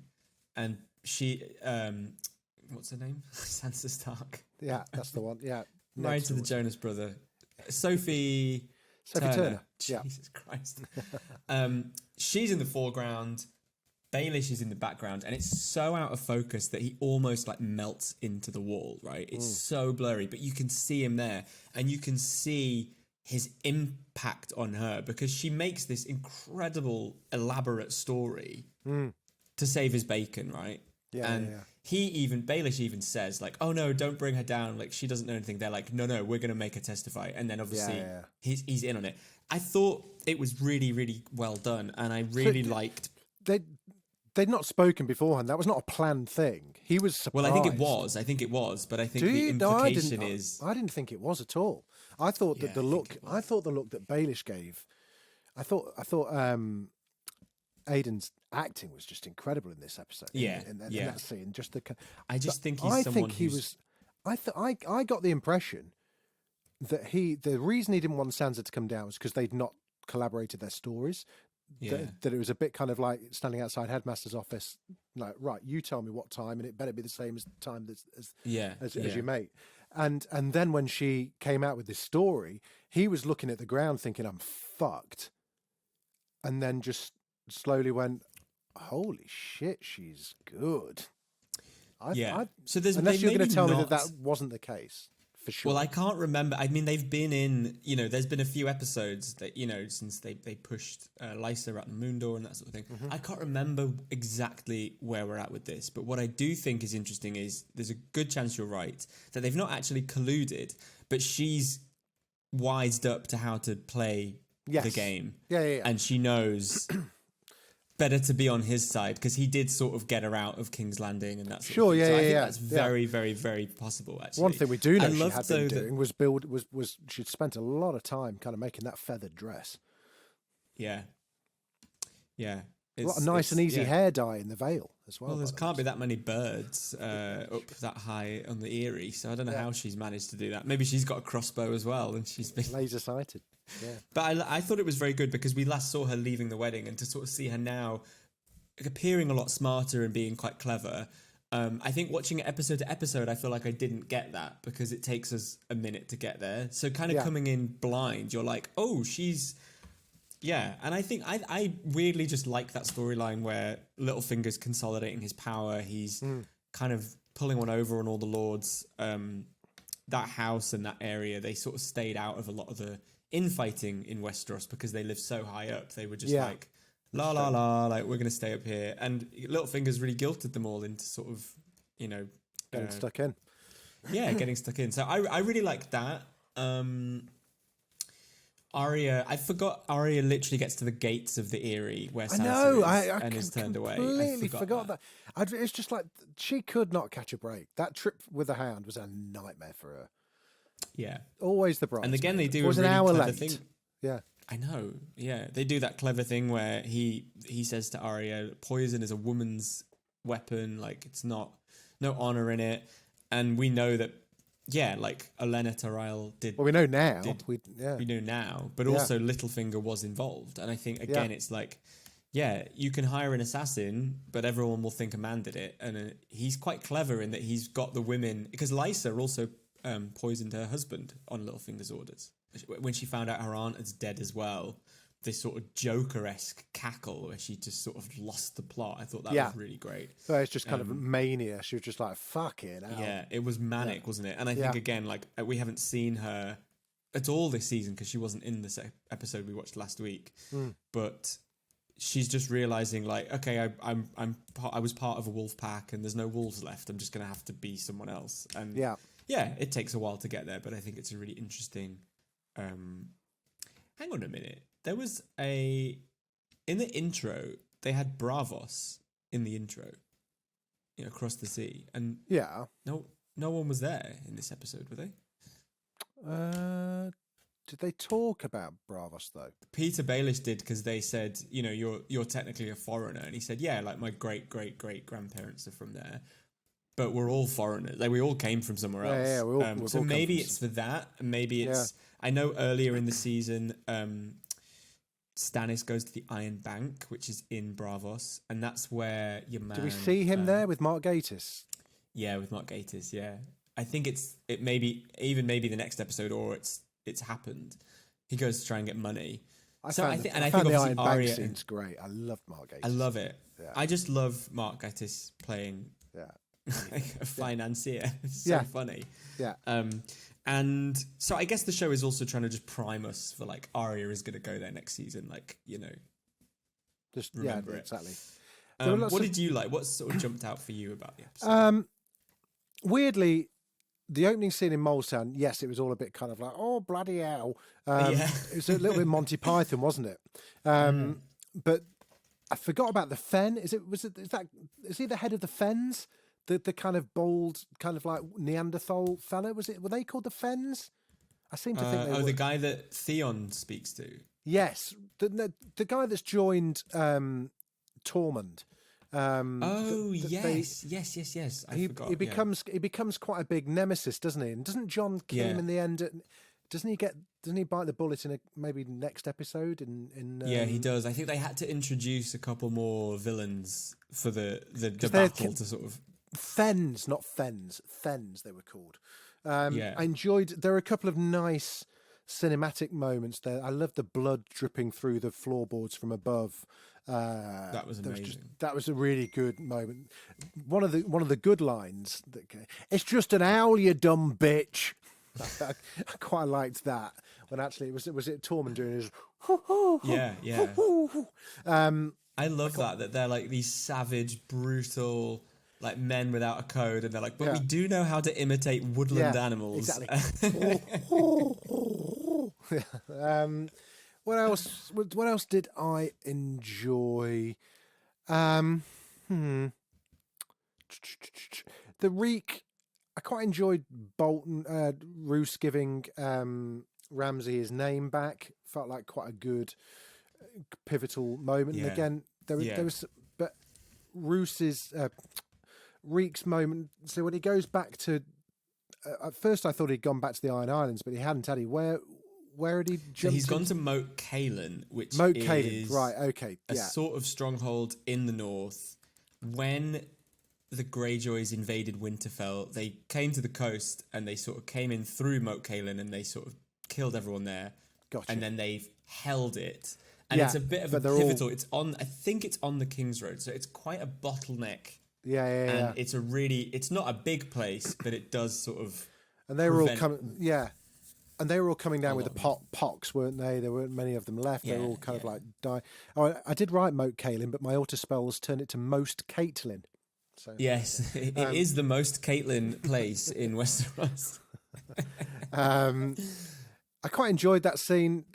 and she, what's her name? Sansa Stark. Yeah, that's the one. Yeah, married to the Jonas brother, Sophie Turner. Yeah. Jesus Christ. She's in the foreground. Baelish is in the background, and it's so out of focus that he almost like melts into the wall. Right? It's so blurry, but you can see him there, and you can see his impact on her because she makes this incredible, elaborate story to save his bacon, right? Yeah, and Baelish even says like, "Oh no, don't bring her down. Like she doesn't know anything." They're like, "No, we're going to make her testify." And then obviously he's in on it. I thought it was really, really well done, and I really liked. They'd not spoken beforehand. That was not a planned thing. He was surprised. Well, I think it was, but I think the implication is. I didn't think it was at all. I thought that the look that Baelish gave, I thought Aiden's acting was just incredible in this episode. In that scene, I think he's someone who's. I got the impression that the reason he didn't want Sansa to come down was because they'd not collaborated their stories. That it was a bit kind of like standing outside Headmaster's office, like, right, you tell me what time, and it better be the same as the time as your mate. And then when she came out with this story, he was looking at the ground thinking, I'm fucked. And then just slowly went, holy shit, she's good. So there's unless you're going to tell me not... that wasn't the case. For sure. Well, I can't remember. I mean, they've been in, there's been a few episodes that, since they pushed Lysa out the moon door and that sort of thing. Mm-hmm. I can't remember exactly where we're at with this, but what I do think is interesting is there's a good chance you're right, that they've not actually colluded, but she's wised up to how to play the game. Yeah. And she knows... better to be on his side because he did sort of get her out of King's Landing and that sort of thing. I think that's very, very, very possible. Actually, one thing we do know she had been doing was she'd spent a lot of time kind of making that feathered dress. Yeah. A lot of nice and easy hair dye in the Vale as well. Well, there can't be that many birds up that high on the Eyrie, so I don't know how she's managed to do that. Maybe she's got a crossbow as well, and she's been laser sighted. Yeah. But I thought it was very good because we last saw her leaving the wedding, and to sort of see her now appearing a lot smarter and being quite clever. I think watching it episode to episode, I feel like I didn't get that because it takes us a minute to get there. So kind of coming in blind, you're like, oh, she's... Yeah, and I think I weirdly just like that storyline where Littlefinger's consolidating his power. He's kind of pulling one over on all the lords. That house and that area, they sort of stayed out of a lot of the infighting in Westeros because they lived so high up. They were just like, la, like, we're going to stay up here. And Littlefinger's really guilted them all into sort of, getting stuck in. Yeah, getting stuck in. So I really like that. Arya, I forgot Arya literally gets to the gates of the Eyrie where Sansa is and is turned away. I completely forgot that. It's just like she could not catch a break. That trip with the Hound was a nightmare for her. Yeah, always the bright. And again, they do it was a really an hour clever late. thing. Yeah, I know. Yeah, they do that clever thing where he says to Arya, "Poison is a woman's weapon. Like it's not no honor in it." And we know that. Yeah, like Olenna Tyrell did. Well, we know now. We know now, but also Littlefinger was involved, and I think again, it's like, you can hire an assassin, but everyone will think a man did it, and he's quite clever in that he's got the women because Lysa also poisoned her husband on Littlefinger's orders when she found out her aunt is dead as well. This sort of Joker-esque cackle where she just sort of lost the plot. I thought that was really great. So it's just kind of mania. She was just like, fuck it. Yeah, it was manic, wasn't it? And I think, again, like, we haven't seen her at all this season because she wasn't in this episode we watched last week. But she's just realizing, like, okay, I was part of a wolf pack and there's no wolves left. I'm just going to have to be someone else. And it takes a while to get there, but I think it's a really interesting... hang on a minute. There was in the intro, they had Bravos in the intro, across the sea. And no one was there in this episode, were they? Did they talk about Bravos though? Peter Baelish did because they said, you're technically a foreigner. And he said, yeah, like my great grandparents are from there. But we're all foreigners. Like we all came from somewhere else. Yeah, we've so all maybe it's for that. And maybe it's... I know earlier in the season... Stannis goes to the Iron Bank, which is in Bravos, and that's where your man... Do we see him there with Mark Gatiss? Yeah, with Mark Gatiss, yeah. I think it maybe the next episode, or it's happened. He goes to try and get money. I think the Iron Bank scene's great. I love Mark Gatiss. I love it. Yeah. I just love Mark Gatiss playing a financier. It's so funny. Yeah. And so I guess the show is also trying to just prime us for like Arya is going to go there next season. Like, just remember it. Exactly. What did you like? What sort of jumped out for you about the episode? Weirdly, the opening scene in Molestown, yes, it was all a bit kind of like, oh, bloody hell. It was a little bit Monty Python, wasn't it? But I forgot about the Fen. Is he the head of the Fens? The kind of bold, kind of like Neanderthal fella, was it? Were they called the Fens? I seem to think they were. The guy that Theon speaks to. Yes, the guy that's joined Tormund. Yes. I forgot. He becomes quite a big nemesis, doesn't he? And doesn't Jon kill him in the end? Doesn't he bite the bullet in maybe next episode? Yeah, he does. I think they had to introduce a couple more villains for the battle to sort of. Fens, not Fens. Fens, they were called. I enjoyed. There are a couple of nice cinematic moments there. I love the blood dripping through the floorboards from above. That was amazing. That was a really good moment. One of the good lines that it's just an owl, you dumb bitch. I quite liked that. When actually was it Tormund doing his yeah. I love that they're like these savage, brutal, like men without a code, and they're like, but we do know how to imitate woodland animals. Exactly. What else? What else did I enjoy? The Reek. I quite enjoyed Bolton Roose giving Ramsay his name back. Felt like quite a good pivotal moment. And again, there was, but Roose's Reek's moment. So when he goes back to, at first I thought he'd gone back to the Iron Islands, but he hadn't. Had he? Where had he jumped? So he's gone to Moat Cailin, which is right? Okay, a sort of stronghold in the north. When the Greyjoys invaded Winterfell, they came to the coast and they sort of came in through Moat Cailin and they sort of killed everyone there. Gotcha. And then they've held it. And it's a bit of a pivotal. It's on. I think it's on the King's Road, so it's quite a bottleneck. Yeah. It's a really. It's not a big place, but it does sort of. And they were all coming. Yeah. And they were all coming down with the pox, weren't they? There weren't many of them left. They were all kind of like die. Oh, I did write Moat Cailin, but my auto spells turned it to Most Caitlin. So, yes, it is the most Caitlin place in Westeros. I quite enjoyed that scene.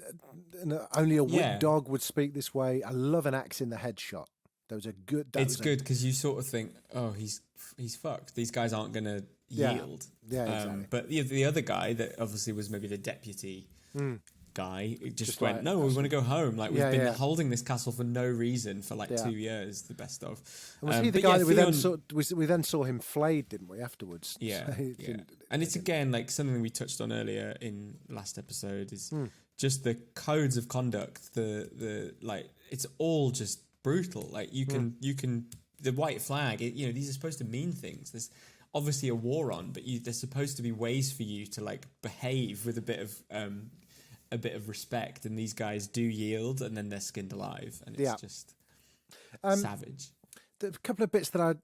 Only a whipped dog would speak this way. I love an axe in the head shot. There was a good. It's good because you sort of think, oh, he's fucked. These guys aren't going to yield. Yeah, exactly. But the other guy that obviously was maybe the deputy guy just went, like, no, we want to go home. Like, we've been holding this castle for no reason for like 2 years, the best of. And was he the guy that we then saw him flayed, didn't we, afterwards? Yeah. And it's again like something we touched on earlier in last episode is just the codes of conduct, the like it's all just brutal. Like you can the white flag, these are supposed to mean things. There's obviously a war on, but there's supposed to be ways for you to like behave with a bit of respect, and these guys do yield, and then they're skinned alive, and it's just savage. A couple of bits that I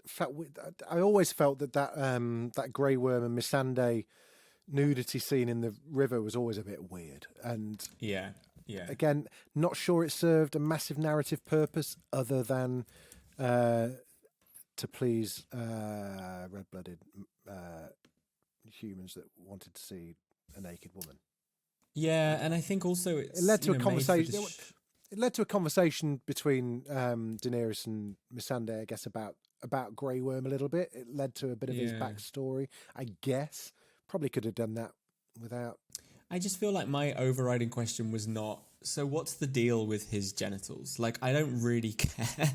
felt I always felt that Grey Worm and Missandei nudity scene in the river was always a bit weird, and again, not sure it served a massive narrative purpose other than to please red-blooded humans that wanted to see a naked woman. Yeah, and I think also it led to a conversation. It led to a conversation between Daenerys and Missandei, I guess, about Grey Worm a little bit. It led to a bit of his backstory, I guess. Probably could have done that without. I just feel like my overriding question was not, so what's the deal with his genitals? Like, I don't really care.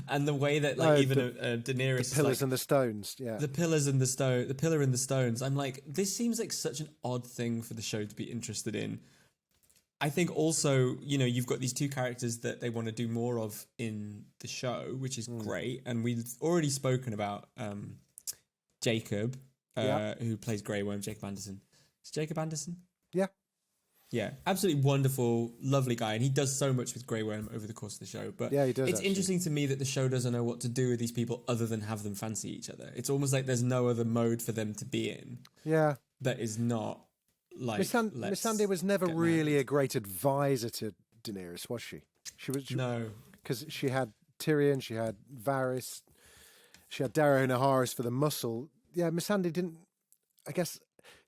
And the way that, like, Daenerys... The pillars and the stones, The pillars and the pillar and the stones. I'm like, this seems like such an odd thing for the show to be interested in. I think also, you've got these two characters that they want to do more of in the show, which is great. And we've already spoken about Jacob, who plays Grey Worm, Jacob Anderson. Is Jacob Anderson? Yeah. Yeah, absolutely wonderful, lovely guy, and he does so much with Grey Worm over the course of the show. But he does. It's interesting to me that the show doesn't know what to do with these people other than have them fancy each other. It's almost like there's no other mode for them to be in. Yeah, that is not like Missandei was never really a great advisor to Daenerys, was she? No, because she had Tyrion, she had Varys, she had Dario Naharis for the muscle. Yeah, Missandei didn't. I guess.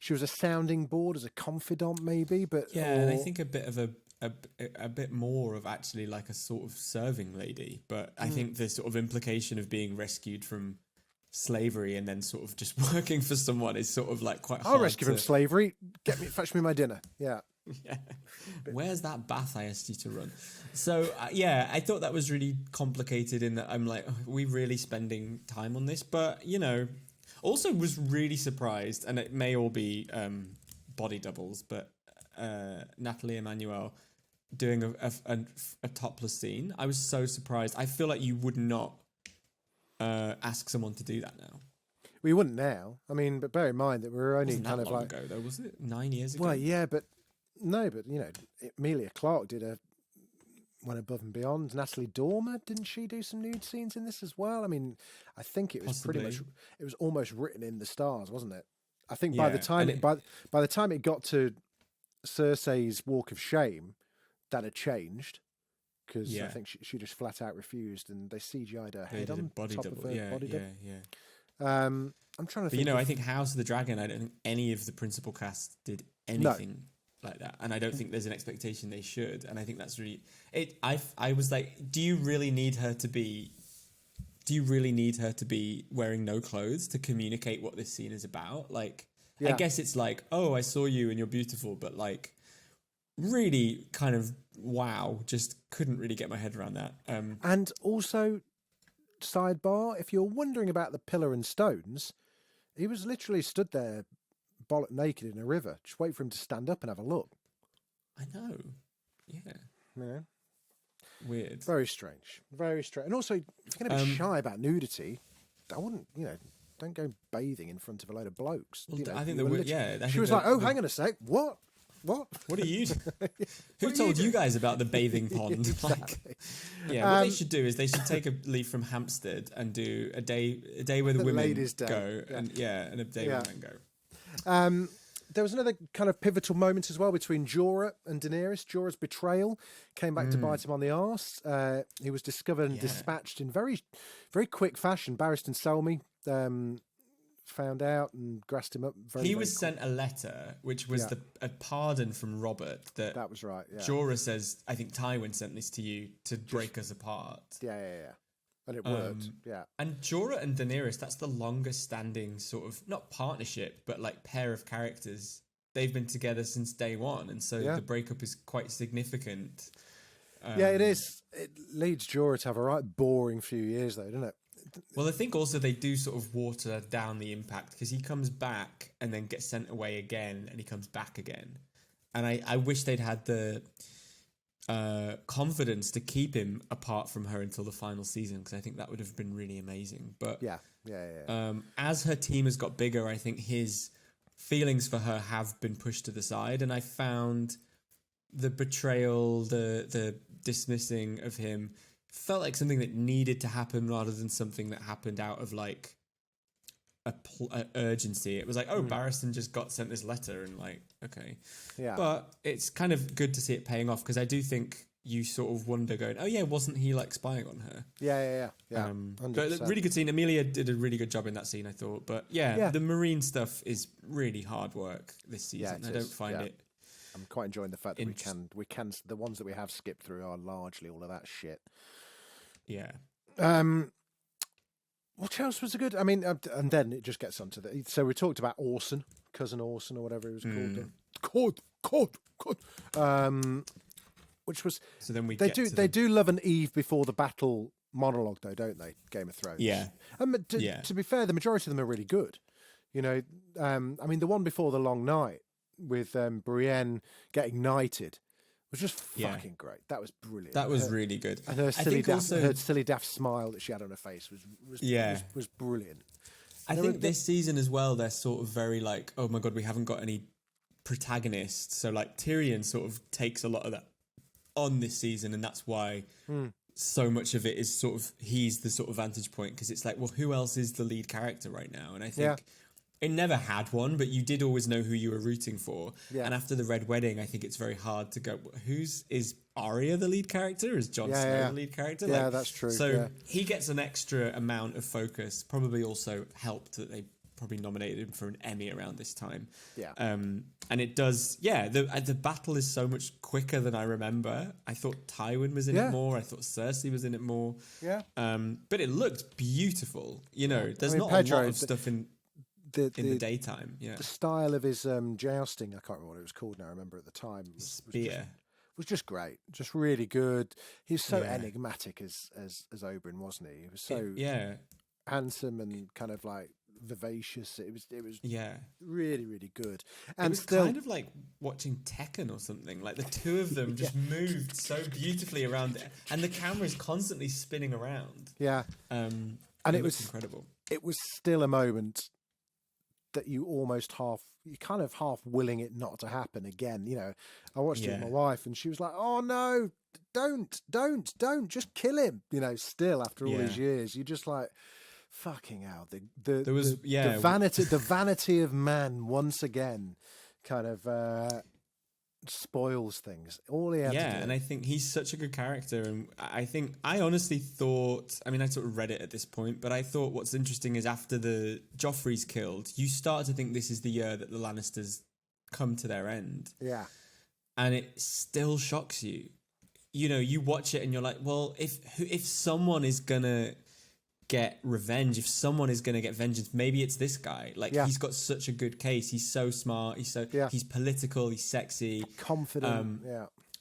She was a sounding board as a confidant, maybe, but and I think a bit of a bit more of actually like a sort of serving lady. But I think the sort of implication of being rescued from slavery and then sort of just working for someone is sort of like quite hard. I'll rescue from slavery. Fetch me my dinner. Yeah. Where's that bath I asked you to run? So I thought that was really complicated in that I'm like, are we really spending time on this? But also was really surprised, and it may all be body doubles, but Natalie Emmanuel doing a topless scene. I was so surprised. I feel like you would not ask someone to do that now. We wouldn't now. I mean, but bear in mind that we're only kind of long ago, though, was it? 9 years ago? Well, yeah, but Emilia Clarke did went above and beyond. Natalie Dormer, didn't she do some nude scenes in this as well? I mean, I think it was pretty much, it was almost written in the stars, wasn't it? I think by the time by the time it got to Cersei's Walk of Shame, that had changed, because I think she just flat out refused, and they CGI'd her head on body top double. of her body double. Yeah. I'm trying to think. You know, I think House of the Dragon, I don't think any of the principal cast did anything like that, and I don't think there's an expectation they should, and I think that's really it. I was like, do you really need her to be wearing no clothes to communicate what this scene is about? Like, I guess it's like, oh, I saw you and you're beautiful, but like, really kind of wow, just couldn't really get my head around that. And also, sidebar, if you're wondering about the pillar and stones, he was literally stood there bollock naked in a river. Just wait for him to stand up and have a look. I know. Yeah. Yeah. Weird. Very strange. Very strange. And also, if you're going to be shy about nudity, I wouldn't, don't go bathing in front of a load of blokes. Well, I think she was like, oh, hang on a sec. What? What are you doing? Who told you guys about the bathing pond? Exactly. What they should do is they should take a leaf from Hampstead and do a day where the women go, and a day where men go. There was another kind of pivotal moment as well between Jorah and Daenerys. Jorah's betrayal came back to bite him on the arse. He was discovered and dispatched in very, very quick fashion. Barristan Selmy found out and grassed him up. He was sent a letter, which was a pardon from Robert. That was right. Yeah. Jorah says, "I think Tywin sent this to you to break us apart." Yeah. And it worked. And Jorah and Daenerys, that's the longest standing sort of, not partnership, but like pair of characters. They've been together since day one, and so the breakup is quite significant. It is. It leads Jorah to have a right boring few years, though, doesn't it? Well, I think also they do sort of water down the impact, because he comes back and then gets sent away again, and he comes back again. And I wish they'd had the confidence to keep him apart from her until the final season, because I think that would have been really amazing. But as her team has got bigger, I think his feelings for her have been pushed to the side, and I found the betrayal, the dismissing of him felt like something that needed to happen rather than something that happened out of like a urgency. It was like, oh, Barristan just got sent this letter, and like, okay. Yeah. But it's kind of good to see it paying off, because I do think you sort of wonder going, oh yeah, wasn't he like spying on her? Yeah. But really good scene. Amelia did a really good job in that scene, I thought. But the Marine stuff is really hard work this season. I don't find it. I'm quite enjoying the fact that we can the ones that we have skipped through are largely all of that shit. Yeah. What else was good? I mean, and then it just gets onto the. So we talked about Orson, cousin Orson, or whatever he was called. Which was. So then they do love an Eve before the battle monologue, though, don't they? Game of Thrones. Yeah. To be fair, the majority of them are really good. I mean, the one before the Long Night with Brienne getting knighted was just fucking great. That was brilliant. That was really good. And her silly daft smile that she had on her face was brilliant. I think this season as well, they're sort of very like, oh my God, we haven't got any protagonists. So like Tyrion sort of takes a lot of that on this season, and that's why so much of it is sort of, he's the sort of vantage point, because it's like, well, who else is the lead character right now? And I think it never had one, but you did always know who you were rooting for. Yeah. And after the Red Wedding, I think it's very hard to go, is Arya the lead character? Is Jon Snow the lead character? Yeah, that's true. So he gets an extra amount of focus, probably also helped that they probably nominated him for an Emmy around this time. Yeah. And it does, the battle is so much quicker than I remember. I thought Tywin was in it more. I thought Cersei was in it more. Yeah. But it looked beautiful. There's not a lot of stuff in the daytime. Yeah. The style of his jousting, I can't remember what it was called now. I remember at the time. Was just great. Just really good. He was so enigmatic as Oberyn, wasn't he? He was so handsome and kind of like vivacious. It was really, really good. And it was kind of like watching Tekken or something. Like the two of them just moved so beautifully around it, and the camera's constantly spinning around. Yeah. And it was incredible. It was still a moment that you kind of half willing it not to happen again. You know, I watched it with my wife, and she was like, "Oh no, don't, just kill him." You know, still after all these years, you're just like, fucking hell. The vanity of man once again kind of spoils things. All he had to do. And I think he's such a good character, and I honestly thought, I mean, I sort of read it at this point, but I thought what's interesting is after the Joffrey's killed, you start to think this is the year that the Lannisters come to their end. Yeah. And it still shocks you. You know, you watch it and you're like, well, if someone is gonna get revenge, if someone is going to get vengeance, maybe it's this guy. Like, he's got such a good case. He's so smart. He's political. He's sexy, confident.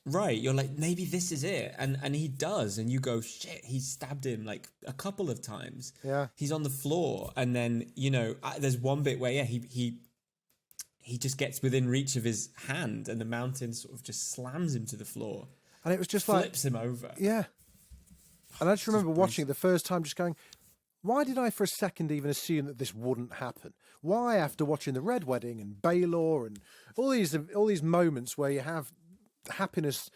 Right. You're like, maybe this is it. And he does. And you go, shit, he stabbed him like a couple of times. Yeah. He's on the floor. And then, you know, there's one bit where, he just gets within reach of his hand, and the mountain sort of just slams him to the floor. And it was just flips him over. Yeah. And I just remember watching it the first time just going, why did I for a second even assume that this wouldn't happen? Why, after watching The Red Wedding and Baelor and all these moments where you have happiness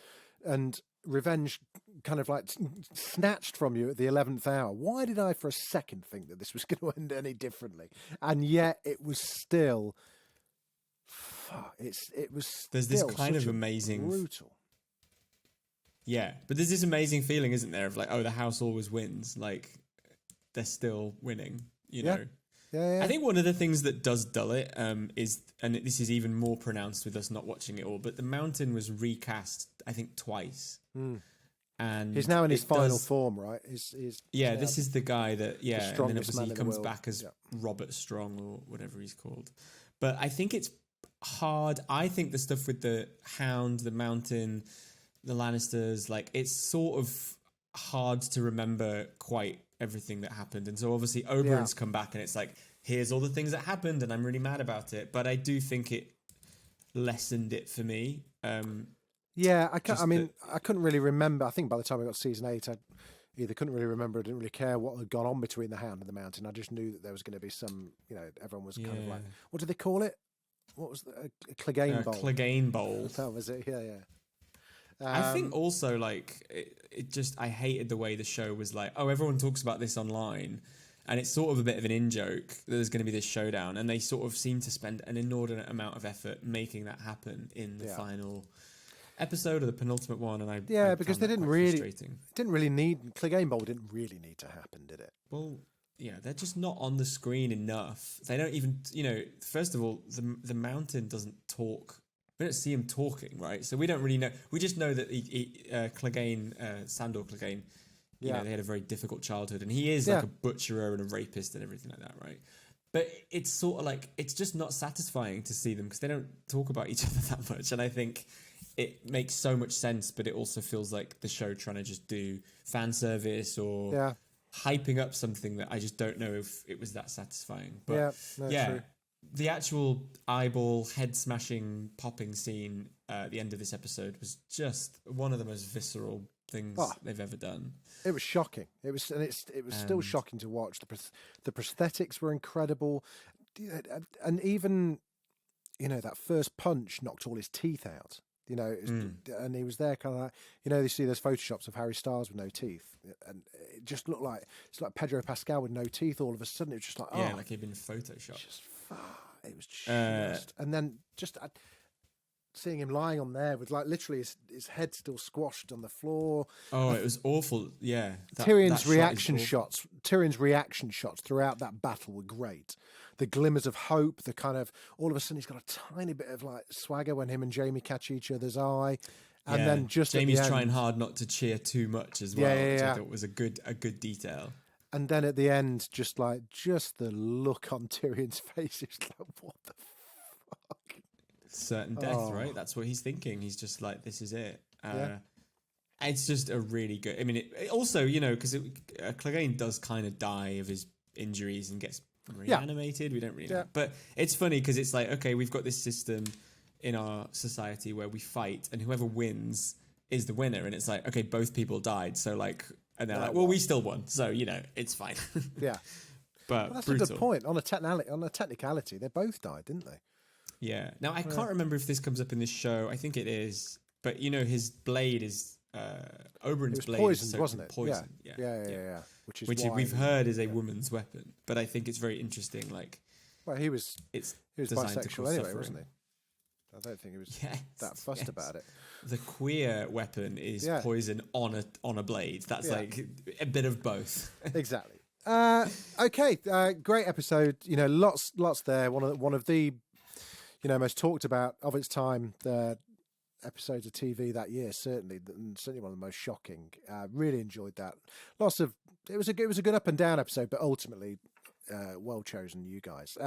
and revenge kind of like snatched from you at the 11th hour, why did I for a second think that this was going to end any differently? And yet it was still... There's this kind of amazing... brutal. Yeah, but there's this amazing feeling, isn't there, of like, oh, the house always wins. Like, they're still winning, you know? Yeah. I think one of the things that does dull it is, and this is even more pronounced with us not watching it all, but the Mountain was recast, I think, twice. And he's now in his final form, right? This is the guy that, and then obviously he comes back as Yeah. Robert Strong or whatever he's called. But I think it's hard. I think the stuff with the Hound, the Mountain, the Lannisters, like, it's sort of hard to remember quite everything that happened. And so obviously Oberyn's come back, and it's like, here's all the things that happened, and I'm really mad about it. But I do think it lessened it for me. I couldn't really remember. I think by the time I got season 8, I either couldn't really remember or didn't really care what had gone on between the Hound and the Mountain. I just knew that there was going to be some, you know, everyone was kind of like, what do they call it? What was a Clegane Bowl? Clegane Bowl. That was it, yeah. I think also, like, it just, I hated the way the show was like, oh, everyone talks about this online, and it's sort of a bit of an in-joke that there's going to be this showdown, and they sort of seem to spend an inordinate amount of effort making that happen in the final episode or the penultimate one, and I because they didn't really need, Clegane Bowl didn't really need to happen, did it? Well, yeah, they're just not on the screen enough. They don't even, you know, first of all, the Mountain doesn't talk. We don't see him talking, right? So we don't really know. We just know that Clegane, Sandor Clegane, you know, they had a very difficult childhood, and he is like a butcherer and a rapist and everything like that, right? But it's sort of like, it's just not satisfying to see them because they don't talk about each other that much. And I think it makes so much sense, but it also feels like the show trying to just do fan service or hyping up something that I just don't know if it was that satisfying. But true. The actual eyeball head smashing popping scene at the end of this episode was just one of the most visceral things they've ever done. It was shocking. It was still shocking to watch. The prosthetics were incredible, and even, you know, that first punch knocked all his teeth out. You know, and he was there kind of like, you know, you see those photoshops of Harry Styles with no teeth, and it just looked like it's like Pedro Pascal with no teeth. All of a sudden, it was just like, like he'd been photoshopped. It was just, and then just seeing him lying on there with like literally his head still squashed on the floor. Oh, it was awful. Yeah, Tyrion's reaction shots throughout that battle were great. The glimmers of hope, the kind of, all of a sudden he's got a tiny bit of like swagger when him and Jaime catch each other's eye. And then just Jamie's trying hard not to cheer too much as well, which I thought was a good detail. And then at the end, just the look on Tyrion's face, it's like, what the fuck? Certain death, right? That's what he's thinking. He's just like, this is it. It's just a really good, I mean, it also, you know, because Clegane does kind of die of his injuries and gets reanimated. We don't really know. But it's funny because it's like, okay, we've got this system in our society where we fight and whoever wins is the winner. And it's like, okay, both people died. So like, and they're like, well, we still won. So, you know, it's fine. but Well, that's brutal. a good point. On a technicality, they both died, didn't they? Yeah. Now I can't remember if this comes up in this show. I think it is. But his blade is Oberyn's blade poisoned, is wasn't it? Poison. Yeah. Which why we've heard is a woman's weapon. But I think it's very interesting. Like, well, he was bisexual anyway, wasn't he? I don't think he was that fussed about it. The queer weapon is poison on a blade. That's like a bit of both. Exactly. Okay, great episode. Lots there. One of the most talked about of its time episodes of TV that year. Certainly one of the most shocking. Really enjoyed that. It was a good up and down episode, but ultimately well chosen, you guys.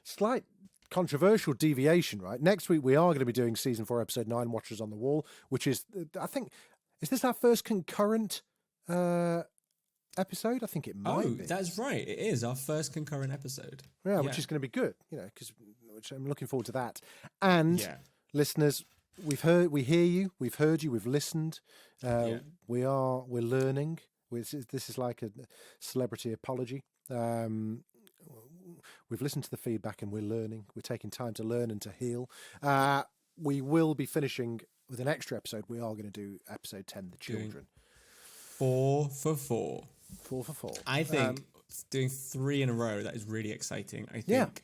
Slight controversial deviation, right? Next week we are going to be doing season 4, episode 9, Watchers on the Wall, which is, I think, is this our first concurrent episode? I think it might be. That's right. It is our first concurrent episode. Yeah, which is going to be good, which I'm looking forward to that. And listeners, we hear you, we've heard you, we've listened. We're learning. This is like a celebrity apology. We've listened to the feedback and we're learning. We're taking time to learn and to heal. We will be finishing with an extra episode. We are going to do episode 10, The Children. 4 for 4. 4 for 4. I think doing 3 in a row, that is really exciting. I think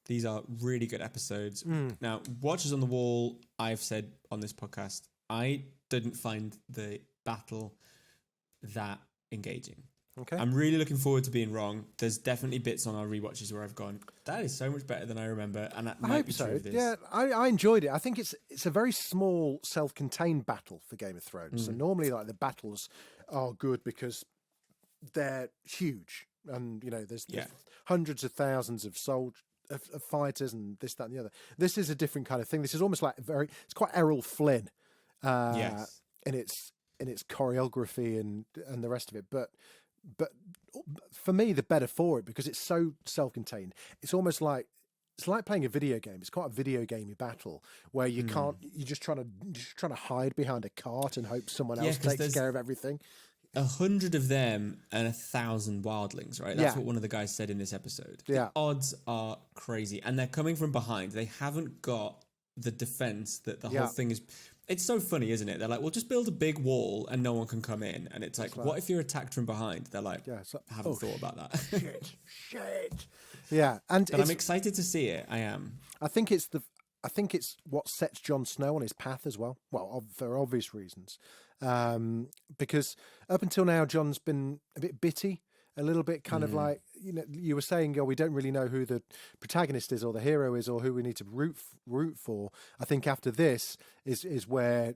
these are really good episodes. Now, Watchers on the Wall, I've said on this podcast, I didn't find the battle that engaging. Okay. I'm really looking forward to being wrong. There's definitely bits on our rewatches where I've gone, that is so much better than I remember, and that might be true of this. Yeah, I enjoyed it. I think it's a very small, self-contained battle for Game of Thrones. So normally, like, the battles are good because they're huge, and there's hundreds of thousands of soldiers. Of fighters and this, that, and the other. This is a different kind of thing. This is almost like it's quite Errol Flynn, in its choreography and the rest of it. But for me, the better for it because it's so self-contained. It's almost like playing a video game. It's quite a video gamey battle where you can't. You're just trying to hide behind a cart and hope someone else takes care of everything. 100 of them and 1,000 wildlings, right? That's what one of the guys said in this episode. The odds are crazy, and they're coming from behind. They haven't got the defense that the whole thing is. It's so funny, isn't it? They're like, well, just build a big wall and no one can come in. And it's like, what if you're attacked from behind? They're like, haven't thought about that. Shit. Yeah, but I'm excited to see it. I am. I think it's what sets Jon Snow on his path as well. Well, for obvious reasons, because up until now, Jon's been a bit bitty, a little bit kind of like you were saying, we don't really know who the protagonist is or the hero is or who we need to root for. I think after this is where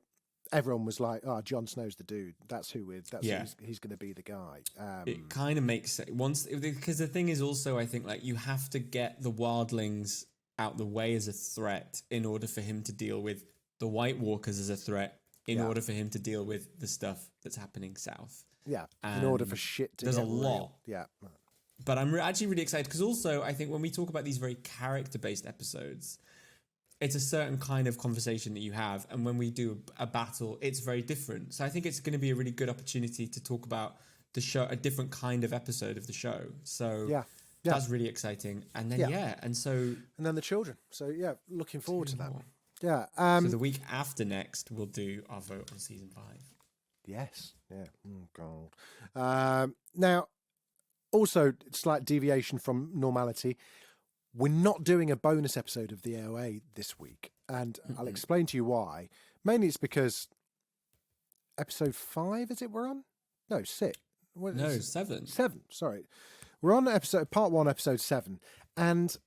everyone was like, "Oh, Jon Snow's the dude. That's who he's going to be the guy." It kind of makes sense because the thing is also, I think, like, you have to get the wildlings out the way as a threat in order for him to deal with the White Walkers as a threat. In order for him to deal with the stuff that's happening south. Yeah, in order for shit to there's a lot. Yeah. But I'm actually really excited because also I think when we talk about these very character-based episodes, it's a certain kind of conversation that you have. And when we do a battle, it's very different. So I think it's going to be a really good opportunity to talk about the show, a different kind of episode of the show. So that's really exciting. And then, and then the children. So, looking forward to that one. Yeah. So the week after next, we'll do our vote on season 5. Yes. Yeah. Oh, God. Now, also, slight deviation from normality. We're not doing a bonus episode of the AOA this week. And I'll explain to you why. Mainly it's because episode 5, is it we're on? No, 6. No, 7. 7, sorry. We're on part 1, episode 7. And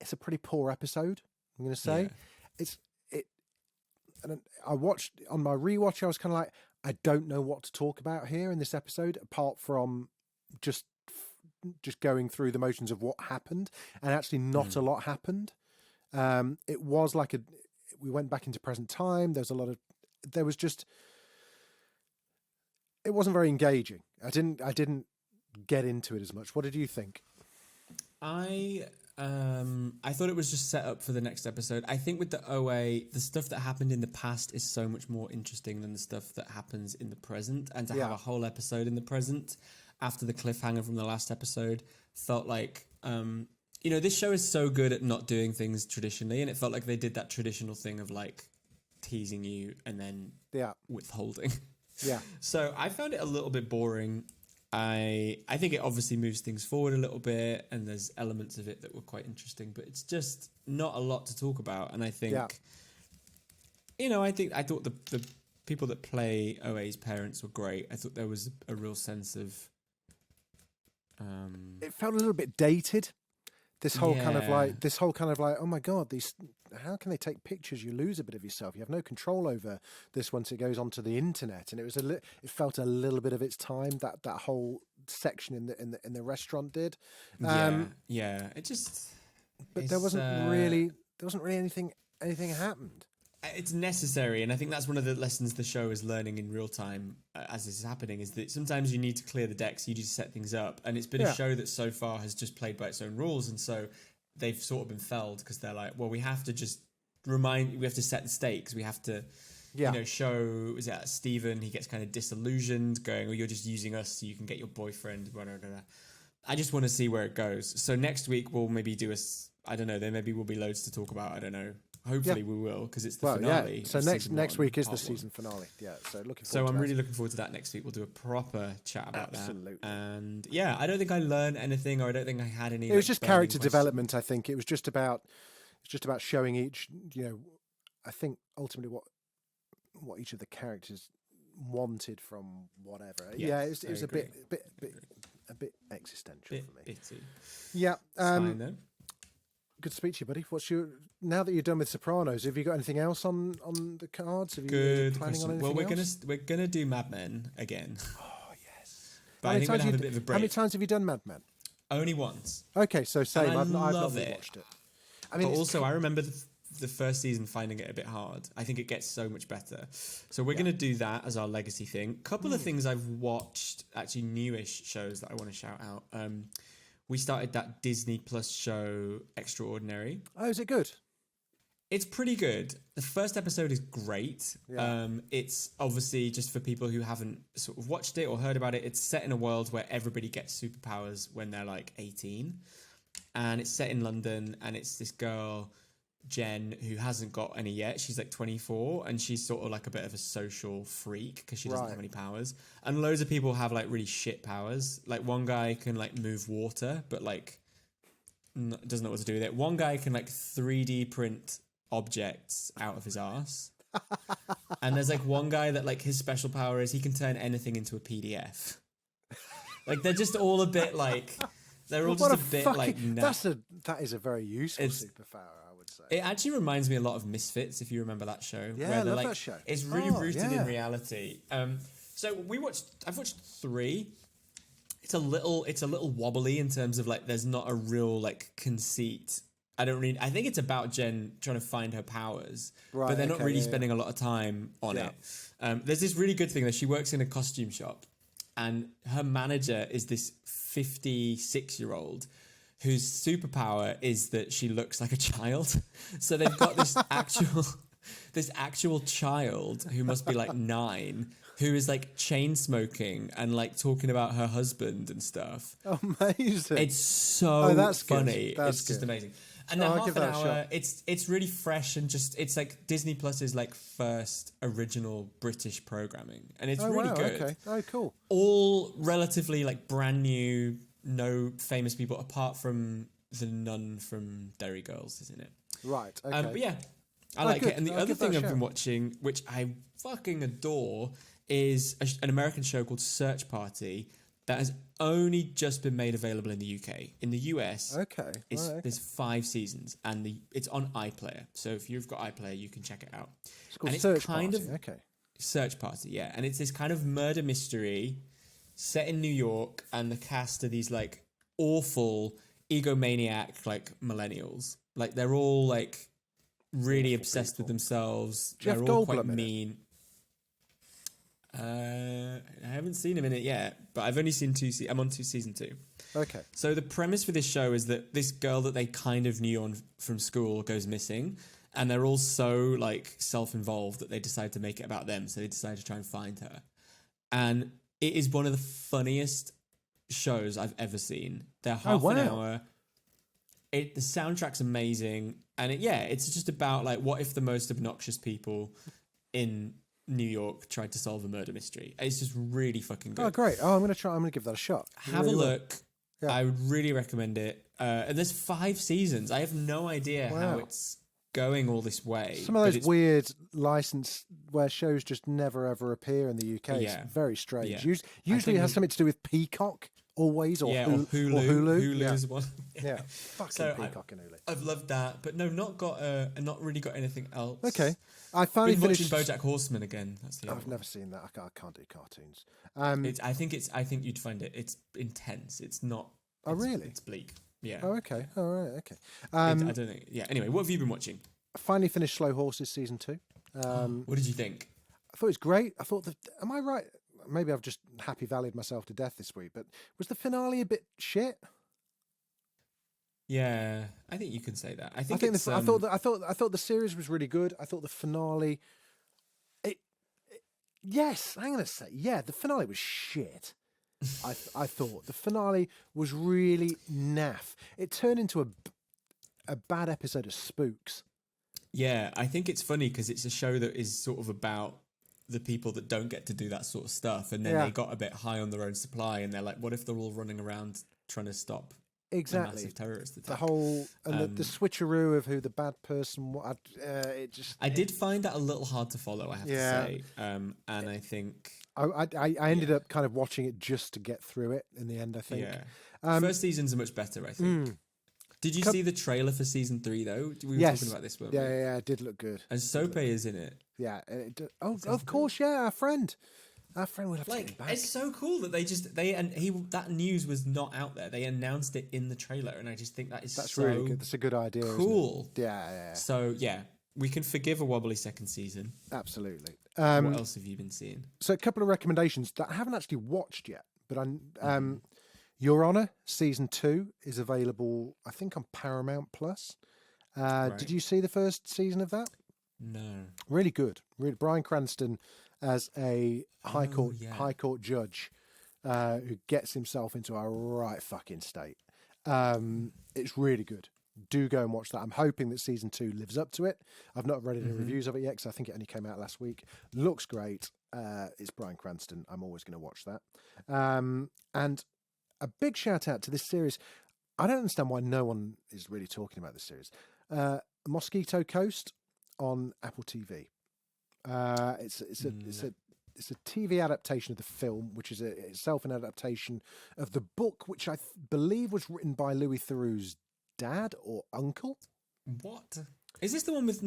it's a pretty poor episode. I'm going to say and I watched on my rewatch. I was kind of like, I don't know what to talk about here in this episode, apart from just going through the motions of what happened, and actually not a lot happened. It was like we went back into present time. It wasn't very engaging. I didn't get into it as much. What did you think? I thought it was just set up for the next episode. I think with the OA, the stuff that happened in the past is so much more interesting than the stuff that happens in the present. And to have a whole episode in the present, after the cliffhanger from the last episode. Felt like, this show is so good at not doing things traditionally, and it felt like they did that traditional thing of like teasing you and then withholding. Yeah. So I found it a little bit boring. I think it obviously moves things forward a little bit, and there's elements of it that were quite interesting, but it's just not a lot to talk about. And I think, I thought the people that play OA's parents were great. I thought there was a real sense of. It felt a little bit dated. This whole kind of like, oh my God, how can they take pictures? You lose a bit of yourself. You have no control over this once it goes onto the internet. And it felt a little bit of its time. That whole section in the restaurant did. It just. But there wasn't really anything happened. It's necessary, and I think that's one of the lessons the show is learning in real time as this is happening, is that sometimes you need to clear the decks, you need to set things up, and it's been a show that so far has just played by its own rules, and so they've sort of been felled because they're like, well, we have to set the stakes, we have to show, is that Stephen, he gets kind of disillusioned, going, well, you're just using us so you can get your boyfriend, blah, blah, blah. I just want to see where it goes. So next week we'll maybe do I don't know, there maybe will be loads to talk about, I don't know. Hopefully we will, because it's the finale. Yeah. So next week is the season finale. Yeah, so looking forward to that. I'm really looking forward to that next week. We'll do a proper chat about that. And I don't think I learned anything, or I don't think I had any. It was just character development, I think. It was just about showing each, I think ultimately what each of the characters wanted from whatever. Yes, it was a bit existential for me. Bitty. Yeah. Fine though. Good to speak to you, buddy. Now that you're done with Sopranos, have you got anything else on the cards? Have you planning on anything Well, else? we're gonna do Mad Men again. Oh yes. But I think we're gonna have a bit of a break. How many times have you done Mad Men? Only once. Okay, so same. I've not watched it. I mean, but also I remember the first season finding it a bit hard. I think it gets so much better. So we're gonna do that as our legacy thing. Couple of things I've watched, actually newish shows that I want to shout out. We started that Disney Plus show, Extraordinary. Oh, is it good? It's pretty good. The first episode is great. Yeah. It's obviously, just for people who haven't sort of watched it or heard about it, it's set in a world where everybody gets superpowers when they're like 18. And it's set in London, and it's this girl, Jen, who hasn't got any yet. She's like 24, and she's sort of like a bit of a social freak because she doesn't have any powers. And loads of people have like really shit powers. Like one guy can like move water, but like doesn't know what to do with it. One guy can like 3D print objects out of his arse. And there's like one guy that like his special power is he can turn anything into a PDF. Like they're just all a bit like, they're all just a bit like, that is a very useful superpower. It actually reminds me a lot of Misfits, if you remember that show. Yeah, where I love like, that show. It's really rooted in reality. So I've watched 3. It's a little wobbly in terms of like there's not a real like conceit. I think it's about Jen trying to find her powers, but they're not really spending a lot of time on it. There's this really good thing that she works in a costume shop, and her manager is this 56-year-old whose superpower is that she looks like a child. So they've got this actual child who must be like 9, who is like chain smoking and like talking about her husband and stuff. Amazing. It's so that's funny. Good. That's it's just good. amazing. And then half an hour, it's really fresh, and just it's like Disney Plus's like first original British programming, and it's really good. Okay. Oh, cool. All relatively like brand new, no famous people apart from the nun from Derry Girls, isn't it? Right. Okay. But yeah, I like it. And the other thing I've been watching, which I fucking adore, is an American show called Search Party that has only just been made available in the UK. In the US, there's 5 seasons, and it's on iPlayer. So if you've got iPlayer, you can check it out. It's called Search Party. Search Party, yeah. And it's this kind of murder mystery set in New York, and the cast are these like awful egomaniac like millennials. Like they're all like really obsessed with themselves. They're all quite mean. I haven't seen him in it yet, but I've only seen 2 I'm on season 2. Okay. So the premise for this show is that this girl that they kind of knew from school goes missing, and they're all so like self-involved that they decide to make it about them. So they decide to try and find her. And it is one of the funniest shows I've ever seen. They're half an hour. The soundtrack's amazing, and it's just about like what if the most obnoxious people in New York tried to solve a murder mystery. It's just really fucking good. Oh, great! I'm gonna give that a shot. Have a look. Yeah. I would really recommend it. And there's 5 seasons. I have no idea how it's going all this way. Some of those weird license where shows just never ever appear in the UK. It's very strange. Yeah. Usually it has something to do with Peacock, always, or Hulu. Hulu's one. Yeah, fucking Peacock and Hulu. I've loved that, but no, not really got anything else. Okay, I finally finished watching BoJack Horseman again. That's the I've never seen that. I can't do cartoons. I think you'd find it. It's intense. It's not. Oh really? It's bleak. Yeah. Oh okay. All right. Okay. I don't think. Yeah. Anyway, what have you been watching? I finally finished Slow Horses season 2. What did you think? I thought it was great. I thought am I right? Maybe I've just happy valleyed myself to death this week, but was the finale a bit shit? Yeah, I think you can say that. I thought the series was really good. I thought the finale. Yes, I'm gonna say the finale was shit. I thought the finale was really naff. It turned into a bad episode of Spooks. Yeah, I think it's funny because it's a show that is sort of about the people that don't get to do that sort of stuff, and then they got a bit high on their own supply, and they're like, what if they're all running around trying to stop a massive terrorist attack? The whole and the switcheroo of who the bad person was. I did find that a little hard to follow, I have to say, and I think I ended up kind of watching it just to get through it in the end. I think first seasons are much better, I think. Did you see the trailer for season 3 though? We were talking about this, weren't we? Yeah, it did look good. And Sope is in it. Yeah. Of course, our friend. Our friend will have to get him back. It's so cool that that news was not out there. They announced it in the trailer, and I just think that's really good. That's a good idea. Cool. Isn't it? Yeah. So we can forgive a wobbly second season. Absolutely. What else have you been seeing? So a couple of recommendations that I haven't actually watched yet, but Your Honor season 2 is available, I think, on Paramount Plus. Right. Did you see the first season of that? No. Really good. Bryan Cranston as a high court judge who gets himself into a right fucking state. It's really good. Do go and watch that. I'm hoping that season 2 lives up to it. I've not read any reviews of it yet because I think it only came out last week. Looks great. It's Bryan Cranston. I'm always going to watch that. And a big shout out to this series. I don't understand why no one is really talking about this series. Mosquito Coast on Apple TV. It's a TV adaptation of the film, which is itself an adaptation of the book, which I believe was written by Louis Theroux's dad or uncle. What is this? The one with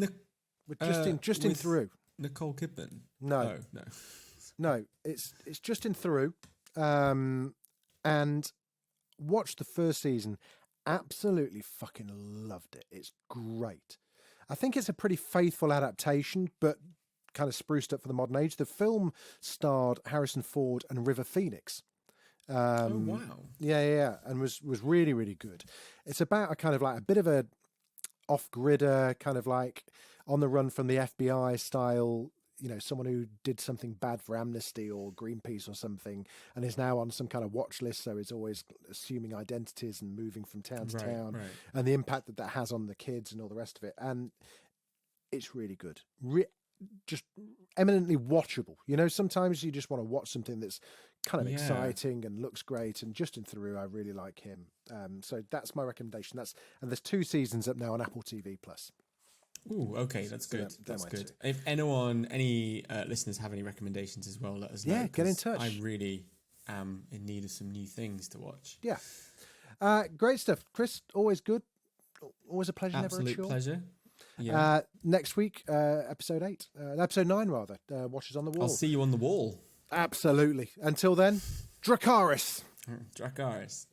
Justin Theroux? Nicole Kidman? No. It's Justin Theroux. And watched the first season. Absolutely fucking loved it. It's great. I think it's a pretty faithful adaptation, but kind of spruced up for the modern age. The film starred Harrison Ford and River Phoenix. Oh wow! Yeah, and was really, really good. It's about a kind of like a bit of a off-gridder, kind of like on the run from the FBI style. You know, someone who did something bad for Amnesty or Greenpeace or something, and is now on some kind of watch list. So is always assuming identities and moving from town to town, and the impact that has on the kids and all the rest of it. And it's really good. Just eminently watchable. You know, sometimes you just want to watch something that's kind of exciting and looks great. And Justin Theroux, I really like him. So that's my recommendation. And there's 2 seasons up now on Apple TV Plus. Ooh, okay, that's good. That's good. If any listeners have any recommendations as well, let us know. Yeah, get in touch. I really am in need of some new things to watch. Yeah. Great stuff. Chris, always good. Always a pleasure. Absolute pleasure. Yeah. Next week, episode 9 rather, Watchers on the Wall. I'll see you on the wall. Absolutely. Until then, Dracarys. Dracarys.